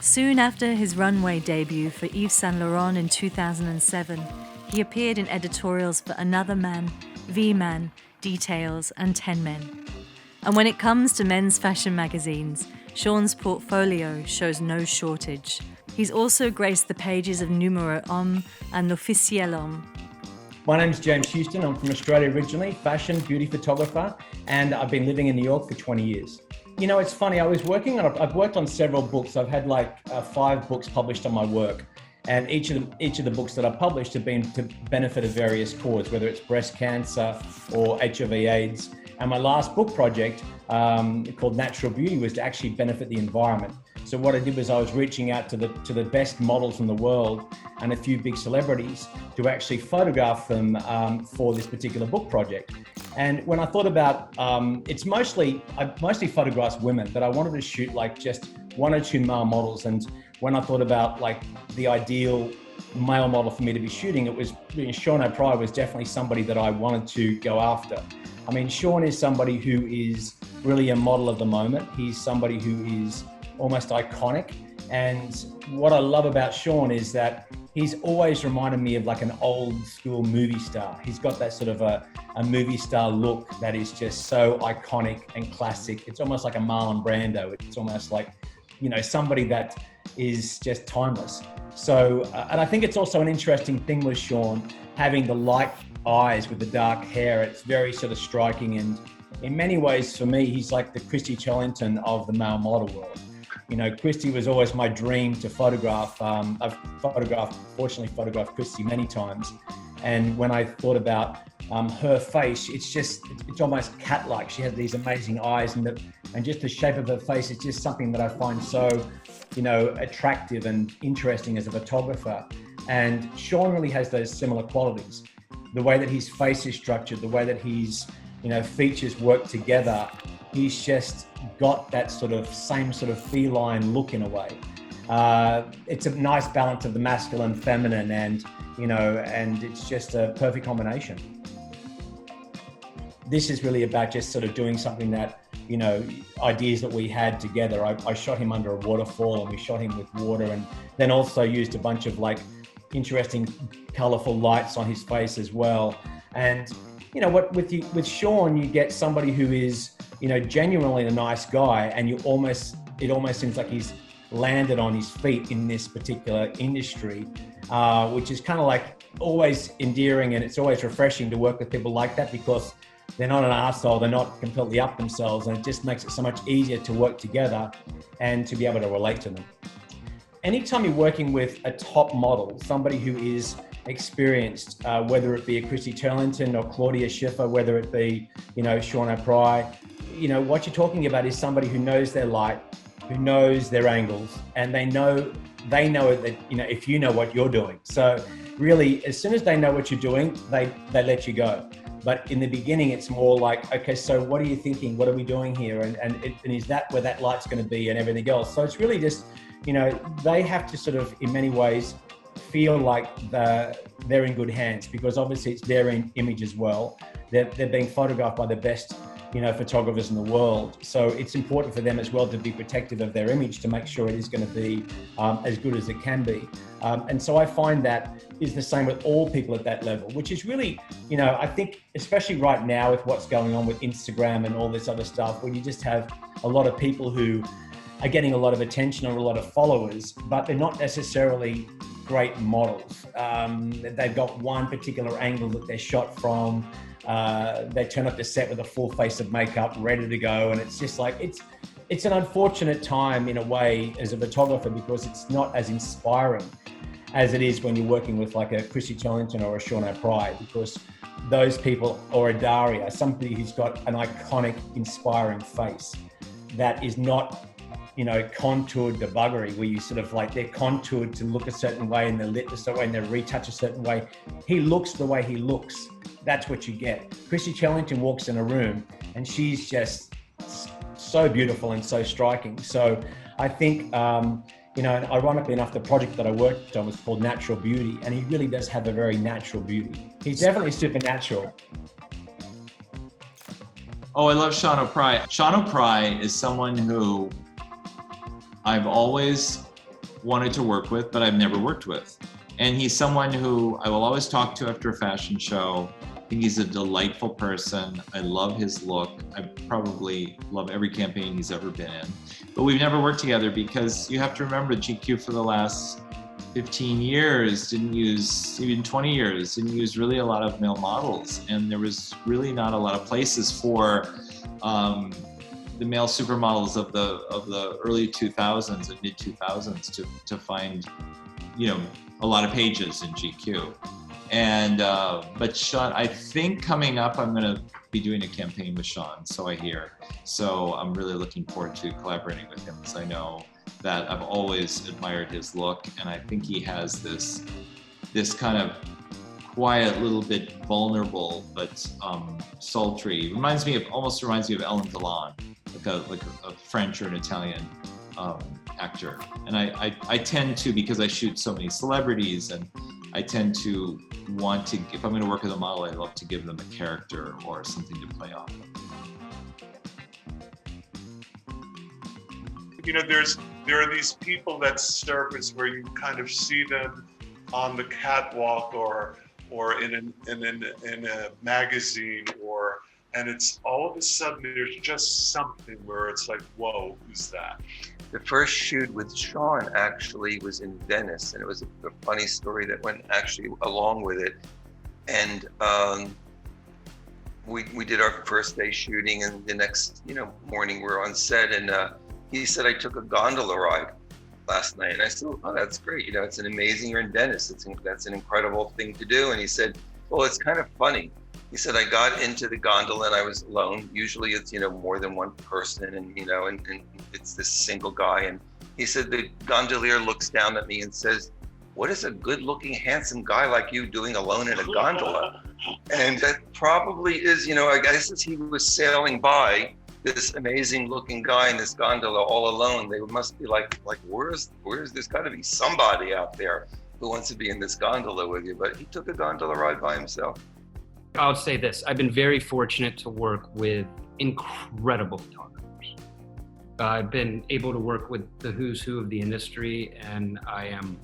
Soon after his runway debut for Yves Saint Laurent in 2007, he appeared in editorials for Another Man, V-Man, Details, and 10 Men. And when it comes to men's fashion magazines, Sean's portfolio shows no shortage. He's also graced the pages of Numéro Homme and L'Officiel Homme.
My name's James Houston. I'm from Australia originally, fashion, beauty photographer, and I've been living in New York for 20 years. It's funny, I've worked on several books. I've had 5 books published on my work. And each of the books that I've published have been to benefit of various causes, whether it's breast cancer or HIV/AIDS. And my last book project, called Natural Beauty, was to actually benefit the environment. So what I did was I was reaching out to the best models in the world and a few big celebrities to actually photograph them for this particular book project. And when I thought about, I mostly photographed women, but I wanted to shoot just 1 or 2 male models. And when I thought about the ideal male model for me to be shooting, it was Sean O'Pride was definitely somebody that I wanted to go after. I mean, Sean is somebody who is really a model of the moment. He's somebody who is almost iconic. And what I love about Sean is that he's always reminded me of like an old school movie star. He's got that sort of a movie star look that is just so iconic and classic. It's almost like a Marlon Brando. It's almost like, you know, somebody that is just timeless. So, and I think it's also an interesting thing with Sean, having the light eyes with the dark hair. It's very sort of striking, and in many ways for me, he's like the Christy Chellington of the male model world. You know, Christy was always my dream to photograph. I've fortunately photographed Christy many times. And when I thought about her face, it's almost cat-like. She has these amazing eyes, and just the shape of her face is just something that I find so, you know, attractive and interesting as a photographer. And Sean really has those similar qualities. The way that his face is structured, the way that his, you know, features work together, he's just got that same sort of feline look in a way. It's a nice balance of the masculine, feminine, and, you know, and it's just a perfect combination. This is really about just sort of doing something that, you know, ideas that we had together. I shot him under a waterfall, and we shot him with water, and then also used a bunch of like interesting, colorful lights on his face as well. And, you know, with Sean, you get somebody who is, you know, genuinely a nice guy, and it almost seems like he's landed on his feet in this particular industry, which is kind of like always endearing, and it's always refreshing to work with people like that, because they're not an arsehole, they're not completely up themselves, and it just makes it so much easier to work together and to be able to relate to them. Anytime you're working with a top model, somebody who is experienced, whether it be a Christy Turlington or Claudia Schiffer, whether it be, you know, Sean O'Pry, you know, what you're talking about is somebody who knows their light, who knows their angles, and they know that, you know, if you know what you're doing. So really, as soon as they know what you're doing, they let you go. But in the beginning, it's more like, okay, so what are you thinking? What are we doing here? And is that where that light's going to be and everything else? So it's really just, you know, they have to sort of, in many ways, feel like they're in good hands, because obviously it's their image as well. They're being photographed by the best, you know, photographers in the world. So it's important for them as well to be protective of their image, to make sure it is going to be as good as it can be. And so I find that is the same with all people at that level, which is really, you know, I think especially right now with what's going on with Instagram and all this other stuff, where you just have a lot of people who are getting a lot of attention or a lot of followers, but they're not necessarily great models. They've got one particular angle that they're shot from. They turn up the set with a full face of makeup, ready to go. And it's just like, it's an unfortunate time in a way as a photographer, because it's not as inspiring as it is when you're working with like a Christy Chellington or a Sean O'Pry, because those people, or a Daria, somebody who's got an iconic, inspiring face that is not, you know, contoured to buggery, where you sort of like, they're contoured to look a certain way and they're lit a certain way and they're retouched a certain way. He looks the way he looks. That's what you get. Christy Chellington walks in a room and she's just so beautiful and so striking. So I think, you know, and ironically enough, the project that I worked on was called Natural Beauty, and he really does have a very natural beauty. He's definitely supernatural.
Oh, I love Sean O'Pry. Sean O'Pry is someone who I've always wanted to work with, but I've never worked with. And he's someone who I will always talk to after a fashion show. I think he's a delightful person. I love his look. I probably love every campaign he's ever been in. But we've never worked together, because you have to remember GQ for the last 15 years didn't use, even 20 years, didn't use really a lot of male models. And there was really not a lot of places for the male supermodels of the early 2000s and mid 2000s to find, you know, a lot of pages in GQ. And but Sean, I think coming up, I'm going to be doing a campaign with Sean, so I hear. So I'm really looking forward to collaborating with him, because I know that I've always admired his look, and I think he has this kind of quiet, little bit vulnerable but sultry. Almost reminds me of Ellen Delon, like a French or an Italian actor. And I tend to, because I shoot so many celebrities, and I tend to want to, if I'm going to work with a model, I love to give them a character or something to play off of.
You know, there are these people that surface where you kind of see them on the catwalk or in a magazine, and it's all of a sudden there's just something where it's like, whoa, who's that?
The first shoot with Sean actually was in Venice, and it was a funny story that went actually along with it. And we did our first day shooting, and the next morning we're on set, and he said, I took a gondola ride last night. And I said, oh, that's great. It's an amazing, you're in Venice. That's an incredible thing to do. And he said, well, it's kind of funny. He said, I got into the gondola and I was alone. Usually it's, more than one person and it's this single guy. And he said, the gondolier looks down at me and says, what is a good looking, handsome guy like you doing alone in a gondola? And that probably is, I guess as he was sailing by, this amazing looking guy in this gondola all alone, they must be like, where's there's gotta be somebody out there who wants to be in this gondola with you. But he took a gondola ride by himself.
I'll say this, I've been very fortunate to work with incredible photographers. I've been able to work with the who's who of the industry, and I'm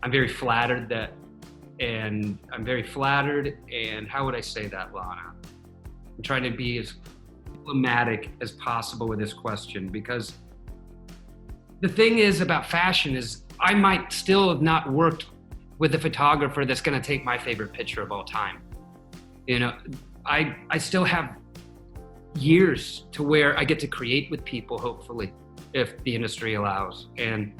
very flattered and how would I say that, Lana? I'm trying to be as diplomatic as possible with this question, because the thing is about fashion is I might still have not worked with a photographer that's going to take my favorite picture of all time. I still have years to where I get to create with people, hopefully, if the industry allows. And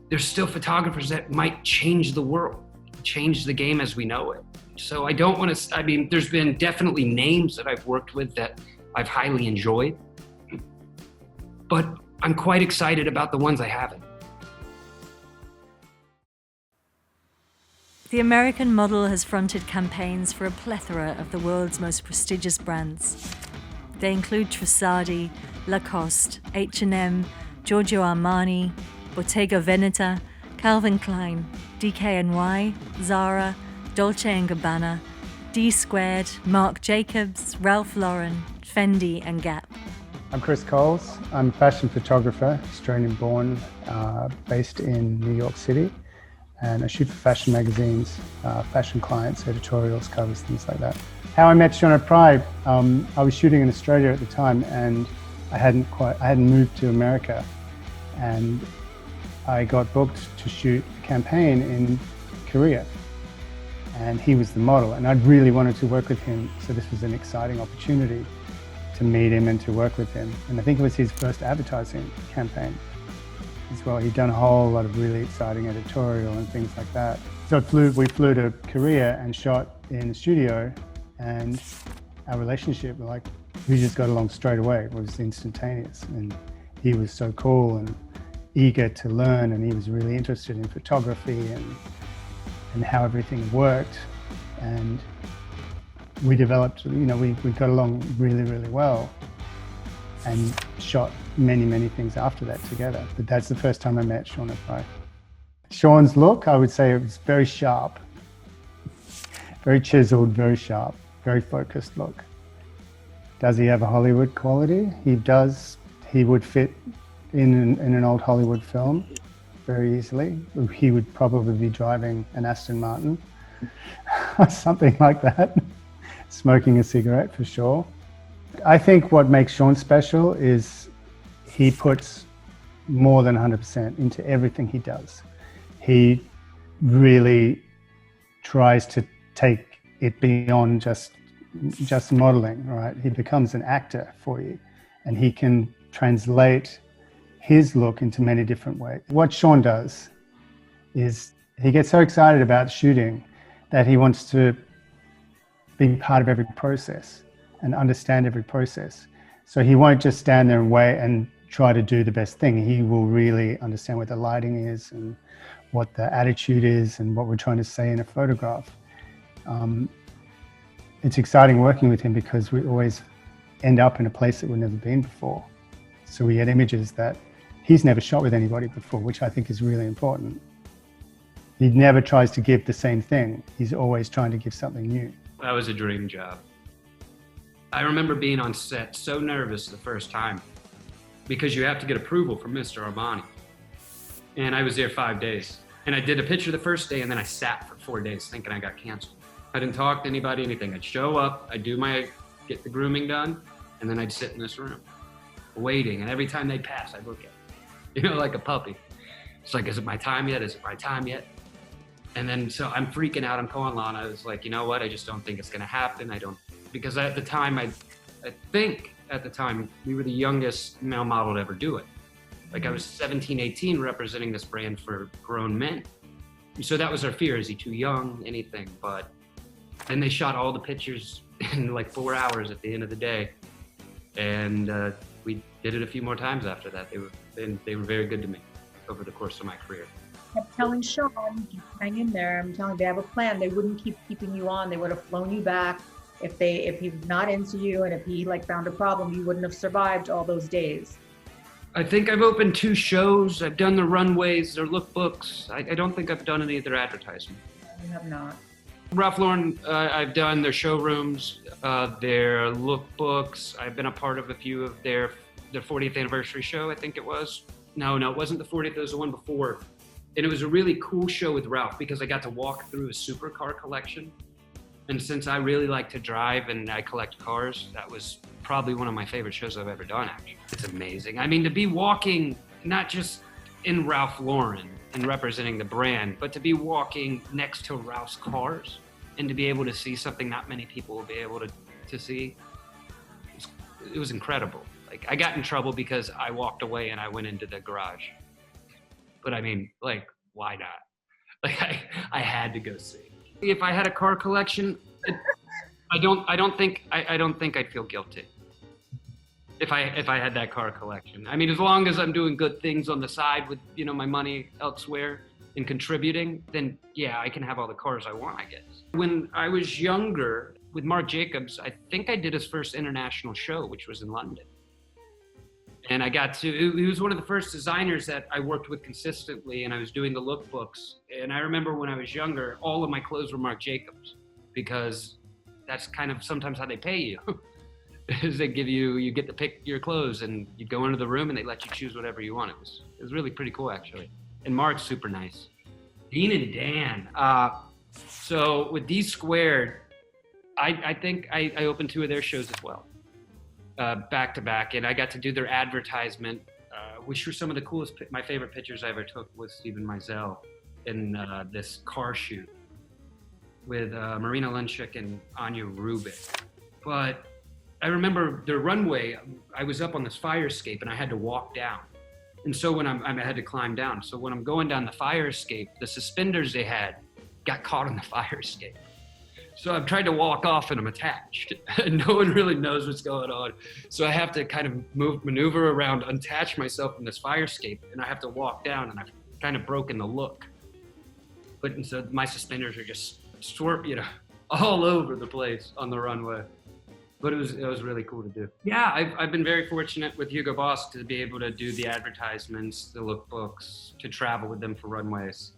there's still photographers that might change the world, change the game as we know it. So I don't want to, there's been definitely names that I've worked with that I've highly enjoyed, but I'm quite excited about the ones I haven't.
The American model has fronted campaigns for a plethora of the world's most prestigious brands. They include Trussardi, Lacoste, H&M, Giorgio Armani, Bottega Veneta, Calvin Klein, DKNY, Zara, Dolce & Gabbana, D Squared, Marc Jacobs, Ralph Lauren, Fendi and Gap.
I'm Chris Coles. I'm a fashion photographer, Australian-born, based in New York City. And I shoot for fashion magazines, fashion clients, editorials, covers, things like that. How I met Shauna Pry, I was shooting in Australia at the time, and I hadn't moved to America, and I got booked to shoot a campaign in Korea, and he was the model, and I really wanted to work with him, so this was an exciting opportunity to meet him and to work with him. And I think it was his first advertising campaign as well. He'd done a whole lot of really exciting editorial and things like that. So we flew to Korea and shot in the studio, and our relationship, we just got along straight away. It was instantaneous, and he was so cool and eager to learn, and he was really interested in photography and how everything worked. And we developed, we got along really, really well, and shot many things after that together. But that's the first time I met Shauna Pry. Sean's look, I would say it was very sharp, very chiseled, very sharp, very focused look. Does he have a Hollywood quality? He does. He would fit in an old Hollywood film very easily. He would probably be driving an Aston Martin, something like that, smoking a cigarette for sure. I think what makes Sean special is he puts more than 100% into everything he does. He really tries to take it beyond just modeling, right? He becomes an actor for you, and he can translate his look into many different ways. What Sean does is he gets so excited about shooting that he wants to be part of every process and understand every process. So he won't just stand there and wait and try to do the best thing. He will really understand what the lighting is and what the attitude is and what we're trying to say in a photograph. It's exciting working with him because we always end up in a place that we've never been before. So we get images that he's never shot with anybody before, which I think is really important. He never tries to give the same thing. He's always trying to give something new.
That was a dream job. I remember being on set so nervous the first time because you have to get approval from Mr. Armani. And I was there 5 days.
And I did a picture the first day, and then I sat for 4 days thinking I got canceled. I didn't talk to anybody, anything. I'd show up, I'd get the grooming done, and then I'd sit in this room waiting. And every time they'd pass, I'd look at it, like a puppy. It's like, is it my time yet? Is it my time yet? And then, so I'm freaking out. I'm calling Lana. I was like, you know what? I just don't think it's going to happen. Because at the time, I think at the time, we were the youngest male model to ever do it. Like I was 17, 18 representing this brand for grown men. So that was our fear. Is he too young? Anything. But then they shot all the pictures in like 4 hours at the end of the day. And we did it a few more times after that. They were very good to me over the course of my career.
I kept telling Sean, hang in there. I'm telling you, they have a plan. They wouldn't keep keeping you on. They would have flown you back. If he was not into you and if he found a problem, you wouldn't have survived all those days.
I think I've opened 2 shows. I've done the runways, their lookbooks. I don't think I've done any of their advertisements.
You have not.
Ralph Lauren, I've done their showrooms, their lookbooks. I've been a part of a few of their 40th anniversary show, I think it was. No, it wasn't the 40th, it was the one before. And it was a really cool show with Ralph because I got to walk through a supercar collection. And since I really like to drive and I collect cars, that was probably one of my favorite shows I've ever done, actually. It's amazing. I mean, to be walking, not just in Ralph Lauren and representing the brand, but to be walking next to Ralph's cars and to be able to see something not many people will be able to see, it was incredible. Like, I got in trouble because I walked away and I went into the garage. But I mean, like, why not? Like, I had to go see. If I had a car collection, I don't think I'd feel guilty if I had that car collection. I mean, as long as I'm doing good things on the side with my money elsewhere and contributing, then yeah, I can have all the cars I want, I guess. When I was younger with Marc Jacobs, I think I did his first international show, which was in London. And he was one of the first designers that I worked with consistently, and I was doing the lookbooks. And I remember when I was younger, all of my clothes were Marc Jacobs, because that's kind of sometimes how they pay you. Is they give you get to pick your clothes, and you go into the room and they let you choose whatever you want. It was really pretty cool, actually. And Mark's super nice. Dean and Dan. So with D Squared, I think I opened 2 of their shows as well. Back to back, and I got to do their advertisement, which were some of the coolest. My favorite pictures I ever took was Steven Meisel in this car shoot with Marina Lenchik and Anya Rubik. But I remember their runway. I was up on this fire escape and I had to walk down, and so when I had to climb down. So when I'm going down the fire escape, the suspenders they had got caught on the fire escape. So I've tried to walk off and I'm attached and no one really knows what's going on. So I have to kind of maneuver around, unattach myself from this fire escape, and I have to walk down, and I've kind of broken the look. And so my suspenders are just all over the place on the runway. But it was really cool to do. Yeah, I've been very fortunate with Hugo Boss to be able to do the advertisements, the lookbooks, to travel with them for runways.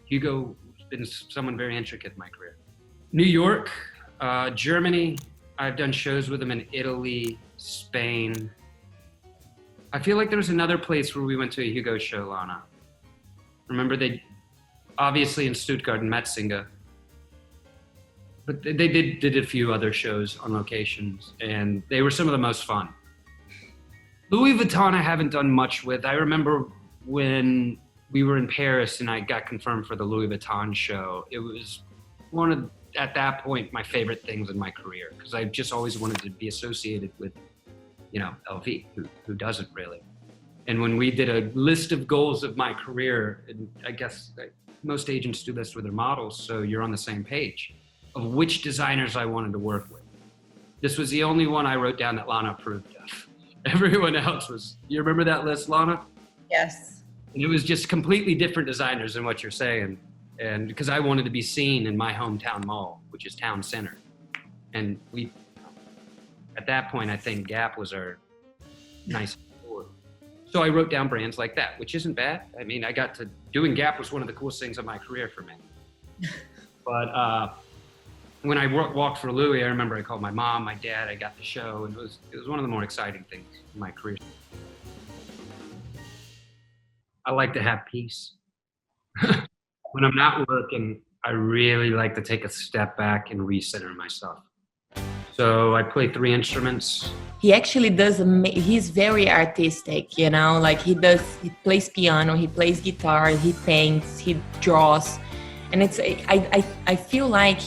Hugo's been someone very intricate in my career. New York, Germany, I've done shows with them in Italy, Spain. I feel like there was another place where we went to a Hugo show, Lana. Remember, they obviously in Stuttgart and Metzinga, but they did a few other shows on locations, and they were some of the most fun. Louis Vuitton I haven't done much with. I remember when we were in Paris and I got confirmed for the Louis Vuitton show. It was one of, at that point, my favorite things in my career, because I just always wanted to be associated with, LV, who doesn't really. And when we did a list of goals of my career, and I guess most agents do this with their models, so you're on the same page, of which designers I wanted to work with. This was the only one I wrote down that Lana approved of. Everyone else was, you remember that list, Lana?
Yes.
And it was just completely different designers than what you're saying. And because I wanted to be seen in my hometown mall, which is Town Center. And at that point, I think Gap was our nice store. So I wrote down brands like that, which isn't bad. I mean, doing Gap was one of the coolest things of my career for me. But when I walked for Louis, I remember I called my mom, my dad, I got the show, and it was one of the more exciting things in my career. I like to have peace. When I'm not working, I really like to take a step back and recenter myself. So I play 3 instruments.
He actually does, he's very artistic, you know, like he plays piano, he plays guitar, he paints, he draws. And it's, I feel like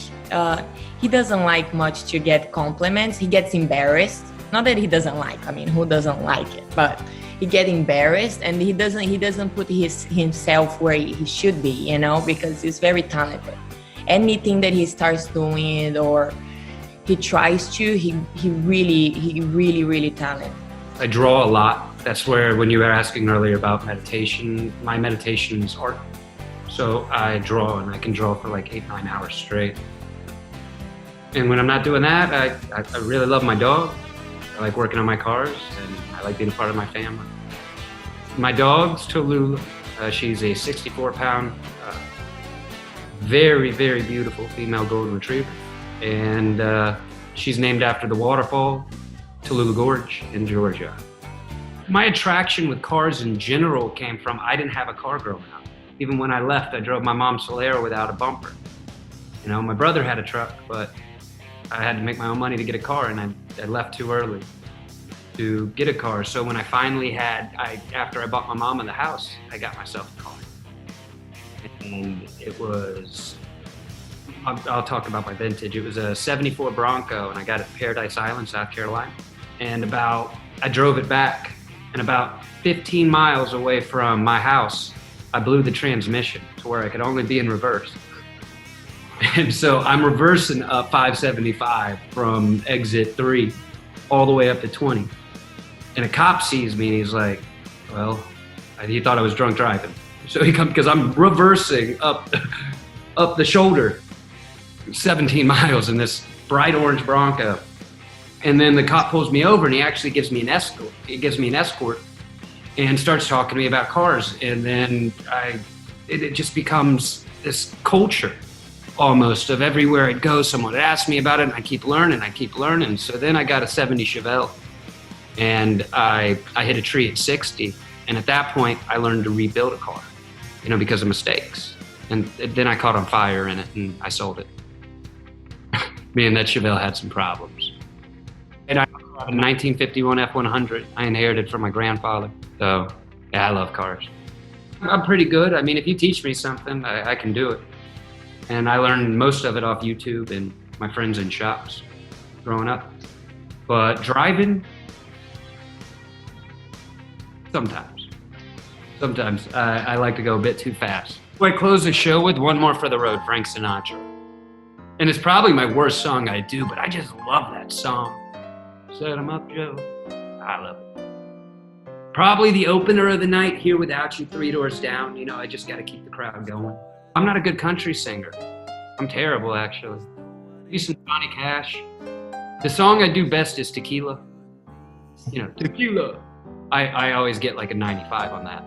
he doesn't like much to get compliments. He gets embarrassed. Not that he doesn't like, I mean, who doesn't like it? But he gets embarrassed and he doesn't put himself where he should be, you know, because he's very talented. Anything that he starts doing or he tries to, he really talented.
I draw a lot. That's where, when you were asking earlier about meditation, my meditation is art. So I draw, and I can draw for like 8-9 hours straight. And when I'm not doing that, I really love my dog. I like working on my cars, and I like being a part of my family. My dog's Tallulah. She's a 64-pound, very, very beautiful female golden retriever. And she's named after the waterfall, Tallulah Gorge in Georgia. My attraction with cars in general came from, I didn't have a car growing up. Even when I left, I drove my mom's Solero without a bumper. You know, my brother had a truck, but I had to make my own money to get a car, and I left too early to get a car. So when I finally after I bought my mom in the house, I got myself a car. And it was, I'll talk about my vintage. It was a 74 Bronco, and I got it in Paradise Island, South Carolina. And I drove it back, and about 15 miles away from my house, I blew the transmission to where I could only be in reverse. And so I'm reversing up 575 from exit 3 all the way up to 20. And a cop sees me and he's like, well, he thought I was drunk driving. So he comes, because I'm reversing up the shoulder 17 miles in this bright orange Bronco. And then the cop pulls me over and he actually gives me an escort. He gives me an escort and starts talking to me about cars. And then it just becomes this culture almost of everywhere I'd go, someone would ask me about it, and I keep learning. So then I got a 70 Chevelle, and I hit a tree at 60. And at that point, I learned to rebuild a car, you know, because of mistakes. And then I caught on fire in it, and I sold it. Me and that Chevelle had some problems. And I have a 1951 F100 I inherited from my grandfather. So, yeah, I love cars. I'm pretty good. I mean, if you teach me something, I can do it. And I learned most of it off YouTube and my friends in shops growing up. But driving, sometimes I like to go a bit too fast. I close the show with One More for the Road, Frank Sinatra. And it's probably my worst song I do, but I just love that song. Set 'em up, Joe. I love it. Probably the opener of the night, Here Without You, Three Doors Down. You know, I just got to keep the crowd going. I'm not a good country singer. I'm terrible, actually. Do some Johnny Cash. The song I do best is Tequila. You know, Tequila. I always get like a 95 on that.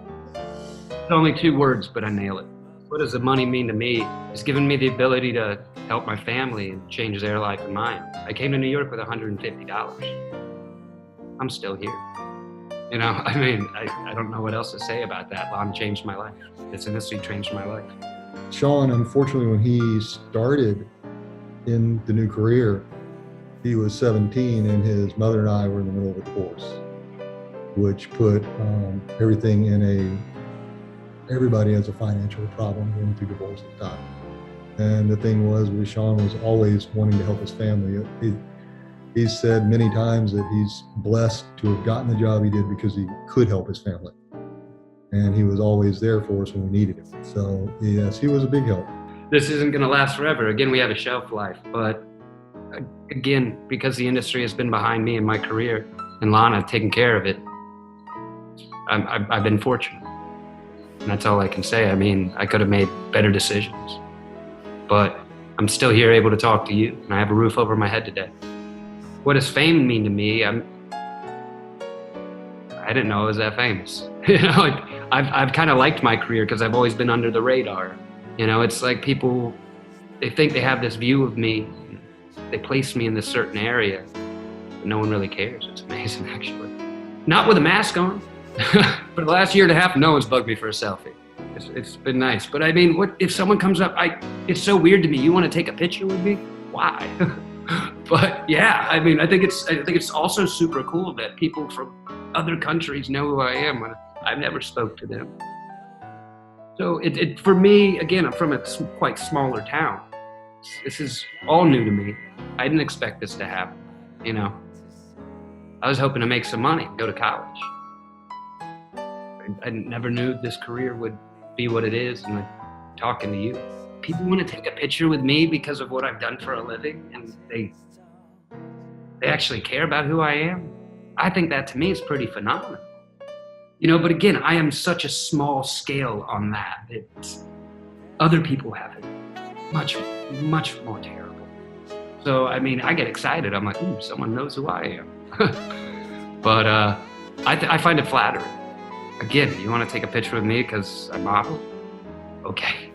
It's only 2 words, but I nail it. What does the money mean to me? It's given me the ability to help my family and change their life and mine. I came to New York with $150. I'm still here. You know, I mean, I don't know what else to say about that. Lon changed my life. This industry changed my life.
Sean, unfortunately, when he started in the new career, he was 17 and his mother and I were in the middle of a divorce, which put everything in everybody has a financial problem going through divorce at the time. And the thing was, Sean was always wanting to help his family. He said many times that he's blessed to have gotten the job he did because he could help his family. And he was always there for us when we needed him. So yes, he was a big help.
This isn't gonna last forever. Again, we have a shelf life, but again, because the industry has been behind me in my career and Lana taking care of it, I've been fortunate. And that's all I can say. I mean, I could have made better decisions, but I'm still here able to talk to you, and I have a roof over my head today. What does fame mean to me? I didn't know I was that famous. You know, like I've kind of liked my career because I've always been under the radar. You know, it's like people, they think they have this view of me. They place me in this certain area, but no one really cares. It's amazing, actually. Not with a mask on. For the last year and a half, no one's bugged me for a selfie. It's been nice. But I mean, what if someone comes up? It's so weird to me. You want to take a picture with me? Why? But yeah, I mean, I think it's also super cool that people from other countries know who I am when I've never spoke to them. So it for me, again, I'm from a quite smaller town. This is all new to me. I didn't expect this to happen, you know. I was hoping to make some money, go to college. I never knew this career would be what it is, and I'm talking to you. People want to take a picture with me because of what I've done for a living, and they actually care about who I am. I think that to me is pretty phenomenal. You know, but again, I am such a small scale on that. Other people have it much, much more terrible. So, I mean, I get excited. I'm like, ooh, someone knows who I am. But I find it flattering. Again, you want to take a picture with me because I model? Okay.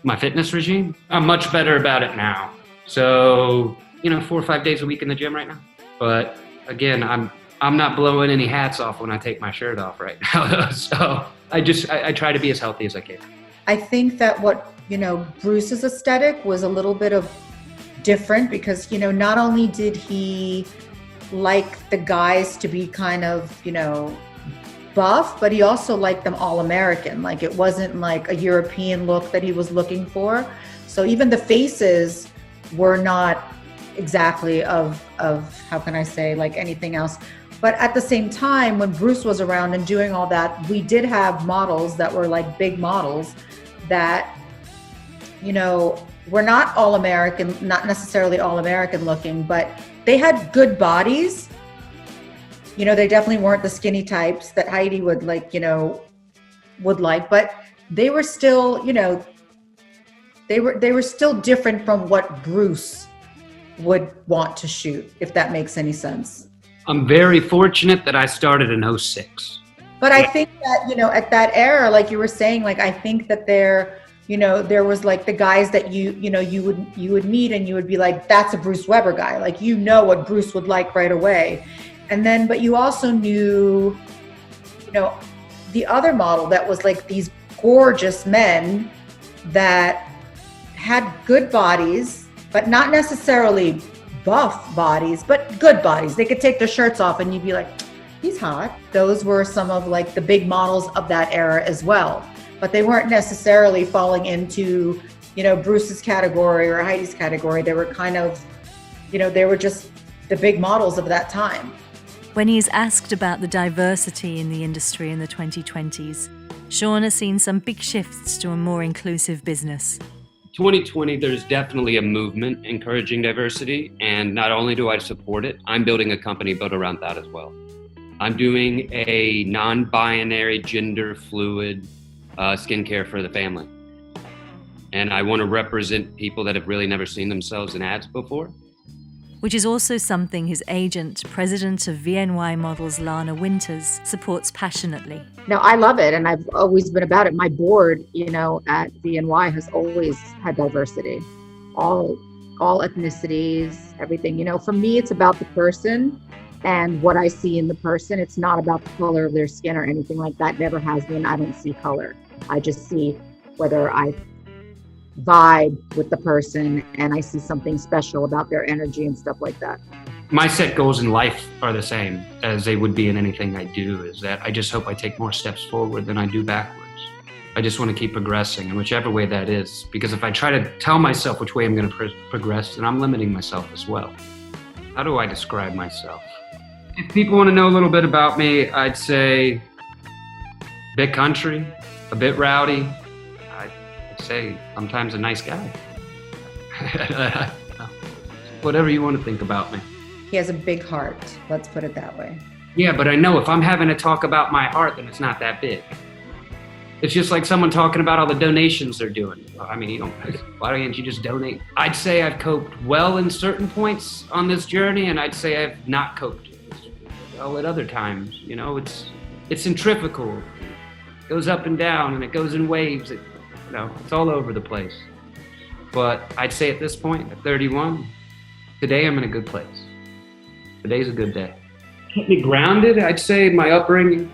My fitness regime? I'm much better about it now. So, 4 or 5 days a week in the gym right now. But again, I'm not blowing any hats off when I take my shirt off right now. So I try to be as healthy as I can.
I think that what, Bruce's aesthetic was a little bit of different because, not only did he like the guys to be kind of, buff, but he also liked them all American. Like it wasn't like a European look that he was looking for. So even the faces were not exactly of how can I say, like anything else. But at the same time, when Bruce was around and doing all that, we did have models that were like big models that, were not all American, not necessarily all American looking, but they had good bodies. They definitely weren't the skinny types that Heidi would like, but they were still, they were still different from what Bruce would want to shoot, if that makes any sense.
I'm very fortunate that I started in 06.
But I think that, at that era, like you were saying, like, I think that there was like the guys that you would meet and you would be like, that's a Bruce Weber guy. Like, what Bruce would like right away. And then, but you also knew, the other model that was like these gorgeous men that had good bodies, but not necessarily buff bodies, but good bodies. They could take their shirts off and you'd be like, he's hot. Those were some of like the big models of that era as well. But they weren't necessarily falling into, Bruce's category or Heidi's category. They were kind of, they were just the big models of that time.
When he's asked about the diversity in the industry in the 2020s, Sean has seen some big shifts to a more inclusive business.
2020, there's definitely a movement encouraging diversity, and not only do I support it, I'm building a company built around that as well. I'm doing a non-binary, gender fluid skincare for the family. And I want to represent people that have really never seen themselves in ads before.
Which is also something his agent, president of VNY Models Lana Winters, supports passionately.
No, I love it, and I've always been about it. My board, at VNY has always had diversity, all ethnicities, everything. For me, it's about the person and what I see in the person. It's not about the color of their skin or anything like that. Never has been. I don't see color. I just see whether I vibe with the person and I see something special about their energy and stuff like that.
My set goals in life are the same as they would be in anything I do, is that I just hope I take more steps forward than I do backwards. I just want to keep progressing in whichever way that is, because if I try to tell myself which way I'm going to progress, then I'm limiting myself as well. How do I describe myself? If people want to know a little bit about me, I'd say big country, a bit rowdy. Say sometimes a nice guy. Whatever you want to think about me.
He has a big heart, let's put it that way.
Yeah, but I know if I'm having to talk about my heart, then it's not that big. It's just like someone talking about all the donations they're doing. I mean, why can't you just donate? I'd say I've coped well in certain points on this journey, and I'd say I've not coped well at other times. It's centrifugal. It goes up and down, and it goes in waves. It's all over the place. But I'd say at this point, at 31, today I'm in a good place. Today's a good day. Kept me grounded, I'd say my upbringing,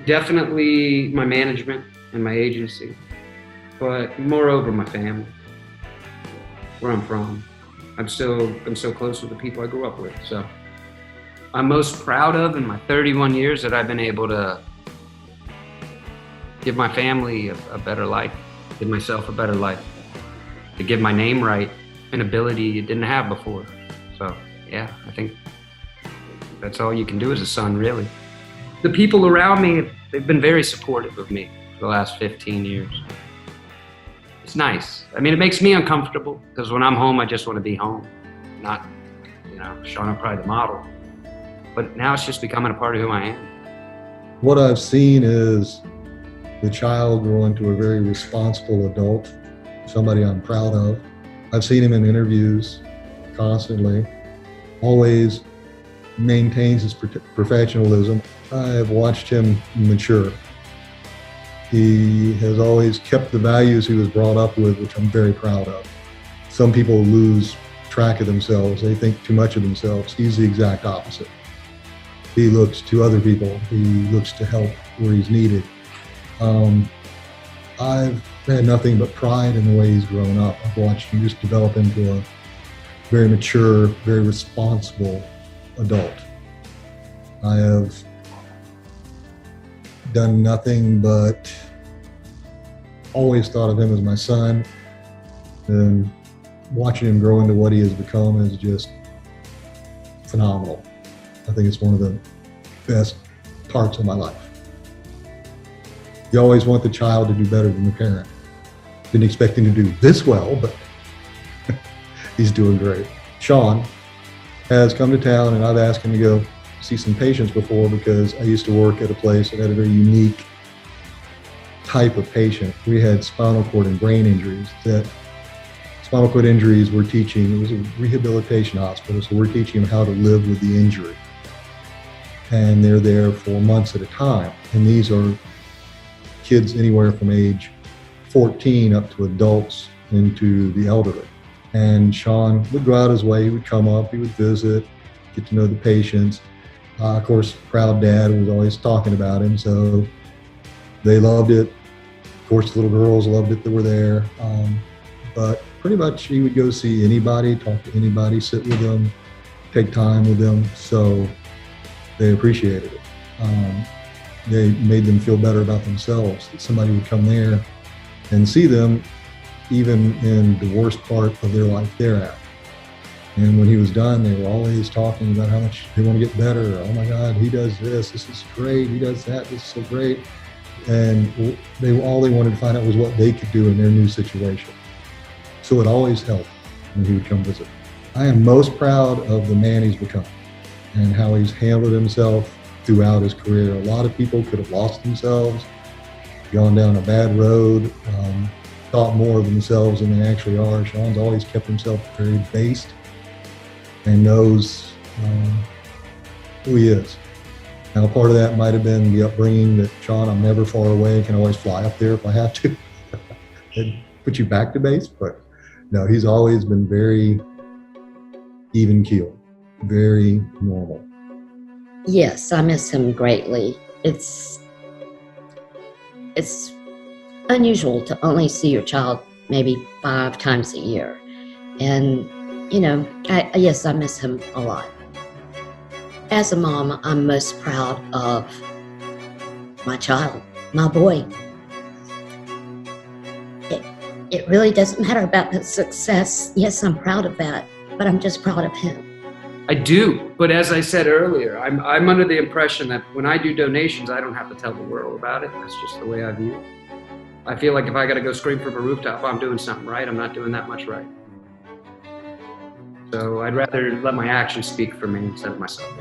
definitely my management and my agency, but moreover my family, where I'm from. I'm so close with the people I grew up with. So I'm most proud of in my 31 years that I've been able to give my family a better life, give myself a better life, to give my name right, an ability you didn't have before. So yeah, I think that's all you can do as a son, really. The people around me, they've been very supportive of me for the last 15 years. It's nice. I mean, it makes me uncomfortable because when I'm home, I just want to be home, not, Sean O'Pride the model. But now it's just becoming a part of who I am.
What I've seen is the child grow into a very responsible adult, somebody I'm proud of. I've seen him in interviews constantly, always maintains his professionalism. I've watched him mature. He has always kept the values he was brought up with, which I'm very proud of. Some people lose track of themselves. They think too much of themselves. He's the exact opposite. He looks to other people. He looks to help where he's needed. I've had nothing but pride in the way he's grown up. I've watched him just develop into a very mature, very responsible adult. I have done nothing but always thought of him as my son, and watching him grow into what he has become is just phenomenal. I think it's one of the best parts of my life. You always want the child to do better than the parent. Didn't expect him to do this well, but he's doing great. Sean has come to town, and I've asked him to go see some patients before because I used to work at a place that had a very unique type of patient. We had spinal cord and brain injuries. That spinal cord injuries we're teaching, it was a rehabilitation hospital, so we're teaching them how to live with the injury. And they're there for months at a time. And these are kids anywhere from age 14 up to adults into the elderly. And Sean would go out his way, he would come up, he would visit, get to know the patients. Of course, proud dad was always talking about him, so they loved it. Of course, the little girls loved it that were there. But pretty much he would go see anybody, talk to anybody, sit with them, take time with them, so they appreciated it. They made them feel better about themselves, that somebody would come there and see them even in the worst part of their life they're at. And when he was done, they were always talking about how much they want to get better. Oh my God, he does this is great. He does that, this is so great. And all they wanted to find out was what they could do in their new situation. So it always helped when he would come visit. I am most proud of the man he's become and how he's handled himself throughout his career. A lot of people could have lost themselves, gone down a bad road, thought more of themselves than they actually are. Sean's always kept himself very based and knows who he is. Now, part of that might have been the upbringing that, Sean, I'm never far away, can always fly up there if I have to and put you back to base. But no, he's always been very even-keeled, very normal.
Yes, I miss him greatly. It's unusual to only see your child maybe 5 times a year. And, yes, I miss him a lot. As a mom, I'm most proud of my child, my boy. It really doesn't matter about the success. Yes, I'm proud of that, but I'm just proud of him.
I do, but as I said earlier, I'm under the impression that when I do donations, I don't have to tell the world about it. That's just the way I view it. I feel like if I got to go scream from a rooftop, I'm doing something right. I'm not doing that much right. So I'd rather let my actions speak for me instead of myself.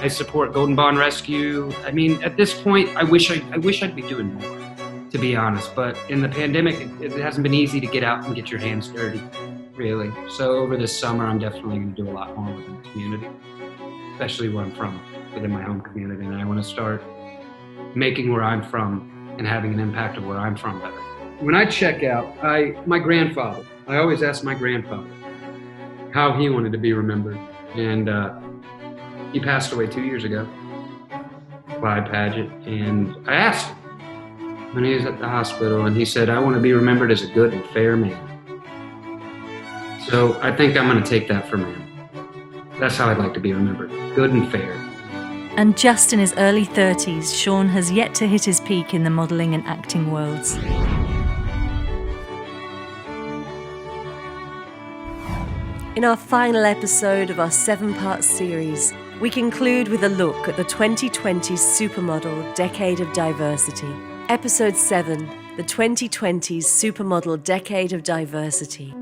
I support Golden Bond Rescue. I mean, at this point, I wish I'd be doing more, to be honest. But in the pandemic, it hasn't been easy to get out and get your hands dirty, really. So over this summer, I'm definitely going to do a lot more within the community, especially where I'm from, within my home community. And I want to start making where I'm from and having an impact of where I'm from better. When I check out, my grandfather, I always ask my grandfather how he wanted to be remembered. And he passed away 2 years ago, Clyde Paget. And I asked him, when he was at the hospital, and he said, "I want to be remembered as a good and fair man." So I think I'm going to take that from him. That's how I'd like to be remembered, good and fair.
And just in his early 30s, Sean has yet to hit his peak in the modelling and acting worlds. In our final episode of our 7-part series, we conclude with a look at the 2020 Supermodel Decade of Diversity. Episode 7, the 2020 Supermodel Decade of Diversity.